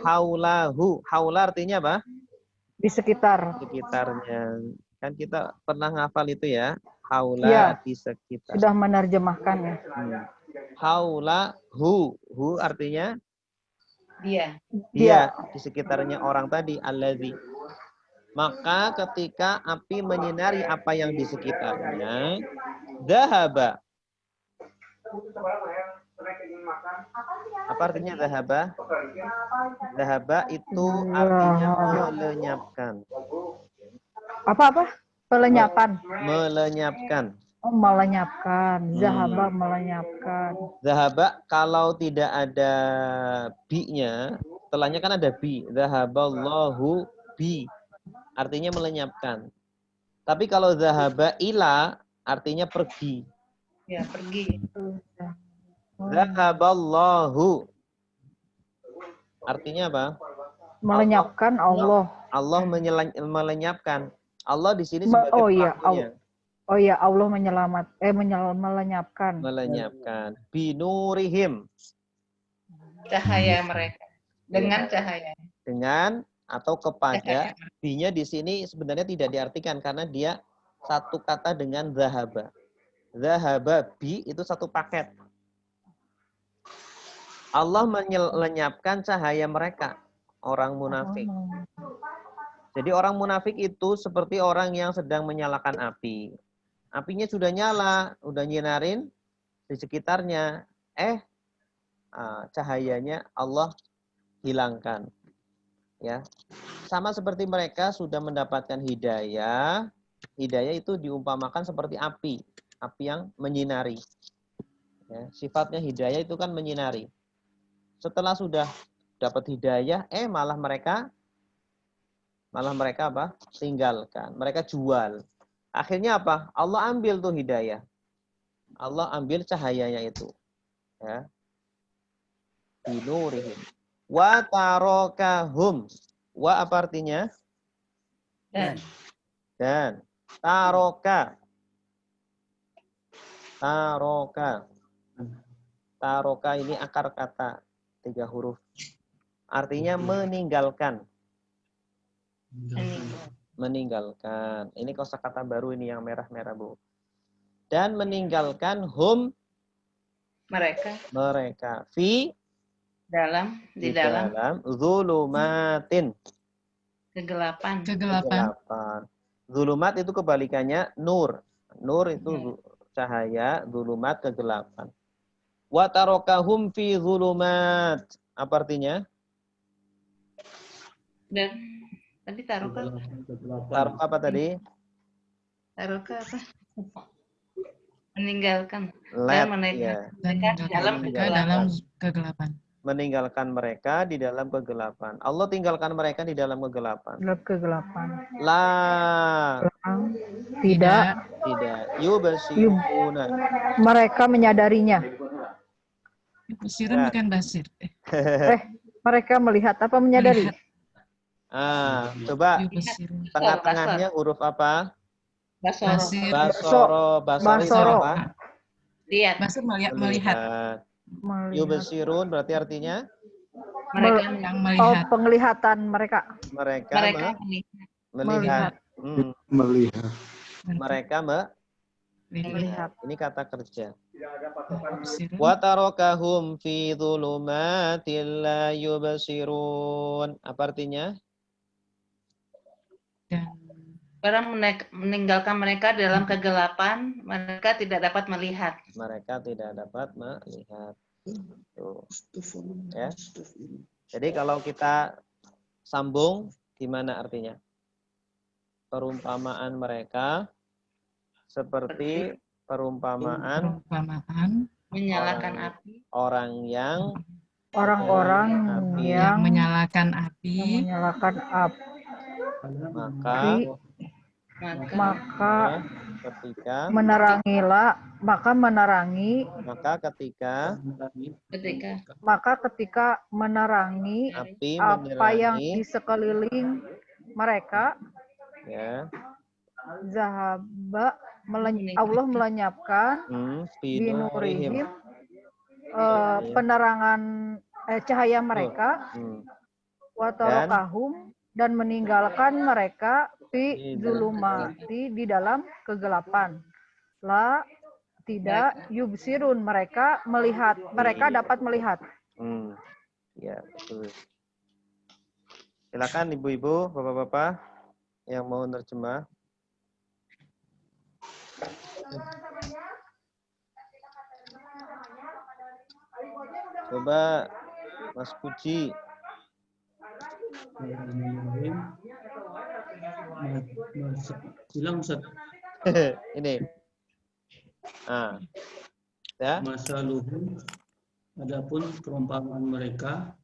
Haulahu. Haula artinya apa? Di sekitar. Sekitarnya. Kan kita pernah ngafal itu ya. Haula Ya, di sekitar. sudah menerjemahkan ya. Haulahu. Hu artinya? Dia. Dia. Di sekitarnya orang tadi. Alladzi. Maka ketika api menyinari apa yang di sekitarnya, dhahaba. Apa artinya dhahaba? Dhahaba itu artinya melenyapkan. Apa? Pelenyapan. Melenyapkan. Oh, melenyapkan. Zahaba melenyapkan. Dhahaba kalau tidak ada bi-nya, setelahnya kan ada bi. Dhahaballahu bi. Artinya melenyapkan. Tapi kalau dhahaba ila artinya pergi. Ya, pergi. Dhahaballahu. Artinya apa? Melenyapkan Allah. Allah melenyapkan. Allah di sini sebagai pelakunya. Oh iya, Allah melenyapkan. Melenyapkan. Binurihim. Cahaya mereka. Dengan cahaya. Dengan atau kepada. Bi-nya di sini sebenarnya tidak diartikan karena dia satu kata dengan zahaba. Zahaba bi itu satu paket. Allah melenyapkan cahaya mereka, orang munafik. Jadi orang munafik itu seperti orang yang sedang menyalakan api. Apinya sudah nyala, udah nyinarin di sekitarnya. Cahayanya Allah hilangkan. Ya, sama seperti mereka sudah mendapatkan hidayah. Hidayah itu diumpamakan seperti api yang menyinari. Ya, sifatnya hidayah itu kan menyinari. Setelah sudah dapat hidayah, malah mereka apa? Tinggalkan. Mereka jual. Akhirnya apa? Allah ambil tuh hidayah. Allah ambil cahayanya itu. Ya. Binurihim. Wa tarokahum. Wa apa artinya? Dan. Taroka. Taroka. Taroka ini akar kata 3 huruf. Artinya meninggalkan. Meninggalkan. Ini kosakata baru ini yang merah-merah, Bu. Dan meninggalkan hum mereka fi di dalam zulumatin kegelapan. Zulumat itu kebalikannya nur. Nur itu cahaya, zulumat kegelapan. Wa tarokahum fi zulumat. Apa artinya? Dan tadi taroka. Taroka apa tadi? Taroka apa? Meninggalkan. Let, Dan meninggalkan mereka dalam kegelapan. Meninggalkan mereka di dalam kegelapan. Allah tinggalkan mereka di dalam kegelapan. Tidak. Yubsiruna. Mereka menyadarinya. Yubsirun bukan basir. Mereka melihat apa menyadari? Coba tengah-tengahnya huruf apa? Basoro. Apa? Lihat. Basir melihat. Yubsirun berarti artinya mereka yang melihat. Penglihatan mereka. Mereka melihat. Mereka melihat. Ini kata kerja. Wa tarakahum fi dhulumatil la yubsirun. Apa artinya? Orang meninggalkan mereka dalam kegelapan, mereka tidak dapat melihat. Mereka tidak dapat melihat. Tuh. Ya. Jadi kalau kita sambung, gimana artinya? Perumpamaan mereka seperti perumpamaan menyalakan api. Orang-orang yang menyalakan api. Maka ketika menerangi api apa yang di sekeliling mereka, ya, zahaba Allah melenyapkan binurihim penerangan cahaya mereka, wa tarakahum dan meninggalkan mereka fi zulumati di dalam kegelapan. La tidak yubsirun mereka melihat, mereka dapat melihat. Ya, betul. Silakan ibu-ibu, bapak-bapak yang mau nerjemah. Coba Mas Puji. Bilang Ustaz. Ini. Ya. Masaluhum, adapun perumpamaan mereka,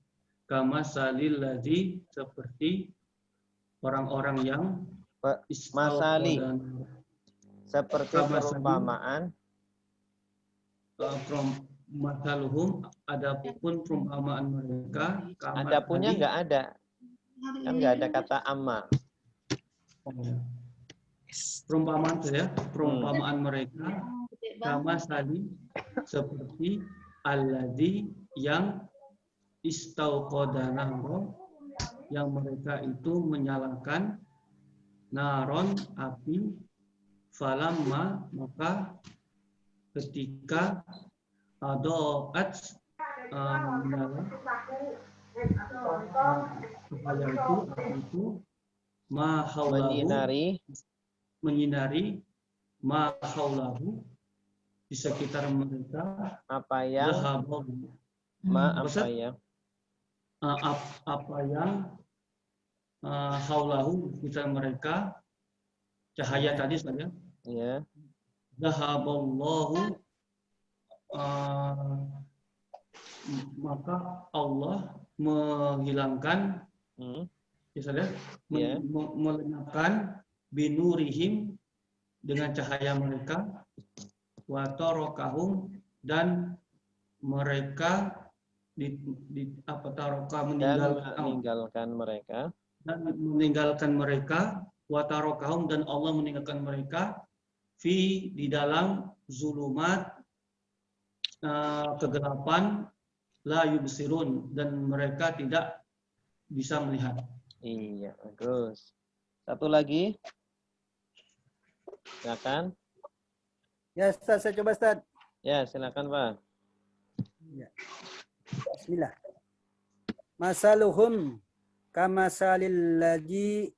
kama salil ladzi, seperti orang-orang yang masali, seperti perumpamaan. Masaluhum, adapun perumpamaan mereka. Adapunnya nggak ada. Kan nggak ada kata amma. Perumpamaan itu ya, perumpamaan mereka kama sali seperti alladzi yang istauqada naron, yang mereka itu menyalakan naron api, falamma maka ketika adoat menyala cahaya itu menyinari ma haulahu di sekitar mereka apa yang haulahu di sekitar mereka cahaya tadi saja ya maka Allah menghilangkan ya saudara, melenyapkan binurihim dengan cahaya mereka, wa tarokahum dan mereka meninggalkan mereka wa tarokahum dan Allah meninggalkan mereka di dalam zulumat kegelapan la yubsirun dan mereka tidak bisa melihat. Iya, bagus. Satu lagi. Silakan. Ya, Ustaz, saya coba, Ustaz. Ya, silakan, Pak. Ya. Bismillah. Masaluhum kamasalil ladzi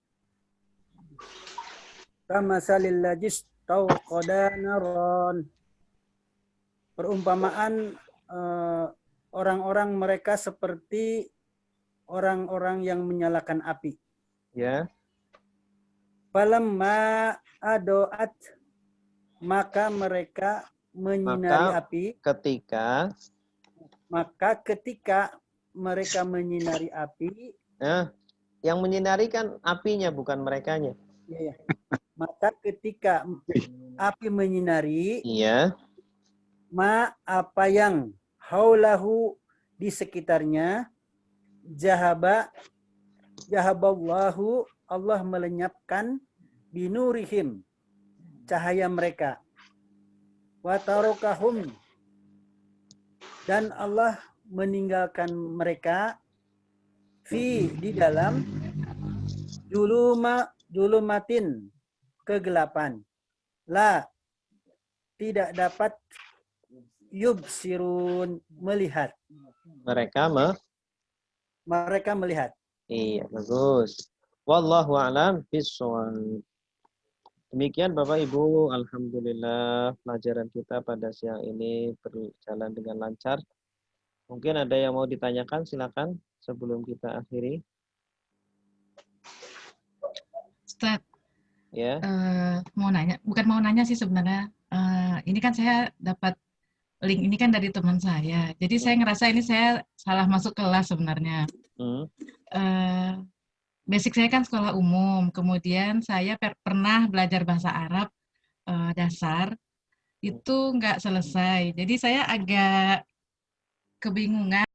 istauqada naron. Perumpamaan orang-orang mereka seperti orang-orang yang menyalakan api. Ya. Falamma adoat, maka mereka menyinari api. Ketika mereka menyinari api. Yang menyinari kan apinya, bukan merekanya. Ya. Maka ketika api menyinari. Iya. Apa yang haulahu di sekitarnya, jahaballahu, Allah melenyapkan binurihim, cahaya mereka, wa tarokahum, dan Allah meninggalkan mereka di dalam julumatin, kegelapan, la, tidak dapat yubsirun, melihat. Mereka melihat. Iya, bagus. Wallahu a'lam bishawab. Demikian Bapak Ibu, alhamdulillah pelajaran kita pada siang ini berjalan dengan lancar. Mungkin ada yang mau ditanyakan, silakan sebelum kita akhiri. Ustaz. Ya. Mau nanya, bukan mau nanya sih sebenarnya. Ini kan saya dapat link ini kan dari teman saya. Jadi saya ngerasa ini saya salah masuk kelas sebenarnya. Basic saya kan sekolah umum. Kemudian saya pernah belajar bahasa Arab dasar. Itu nggak selesai. Jadi saya agak kebingungan.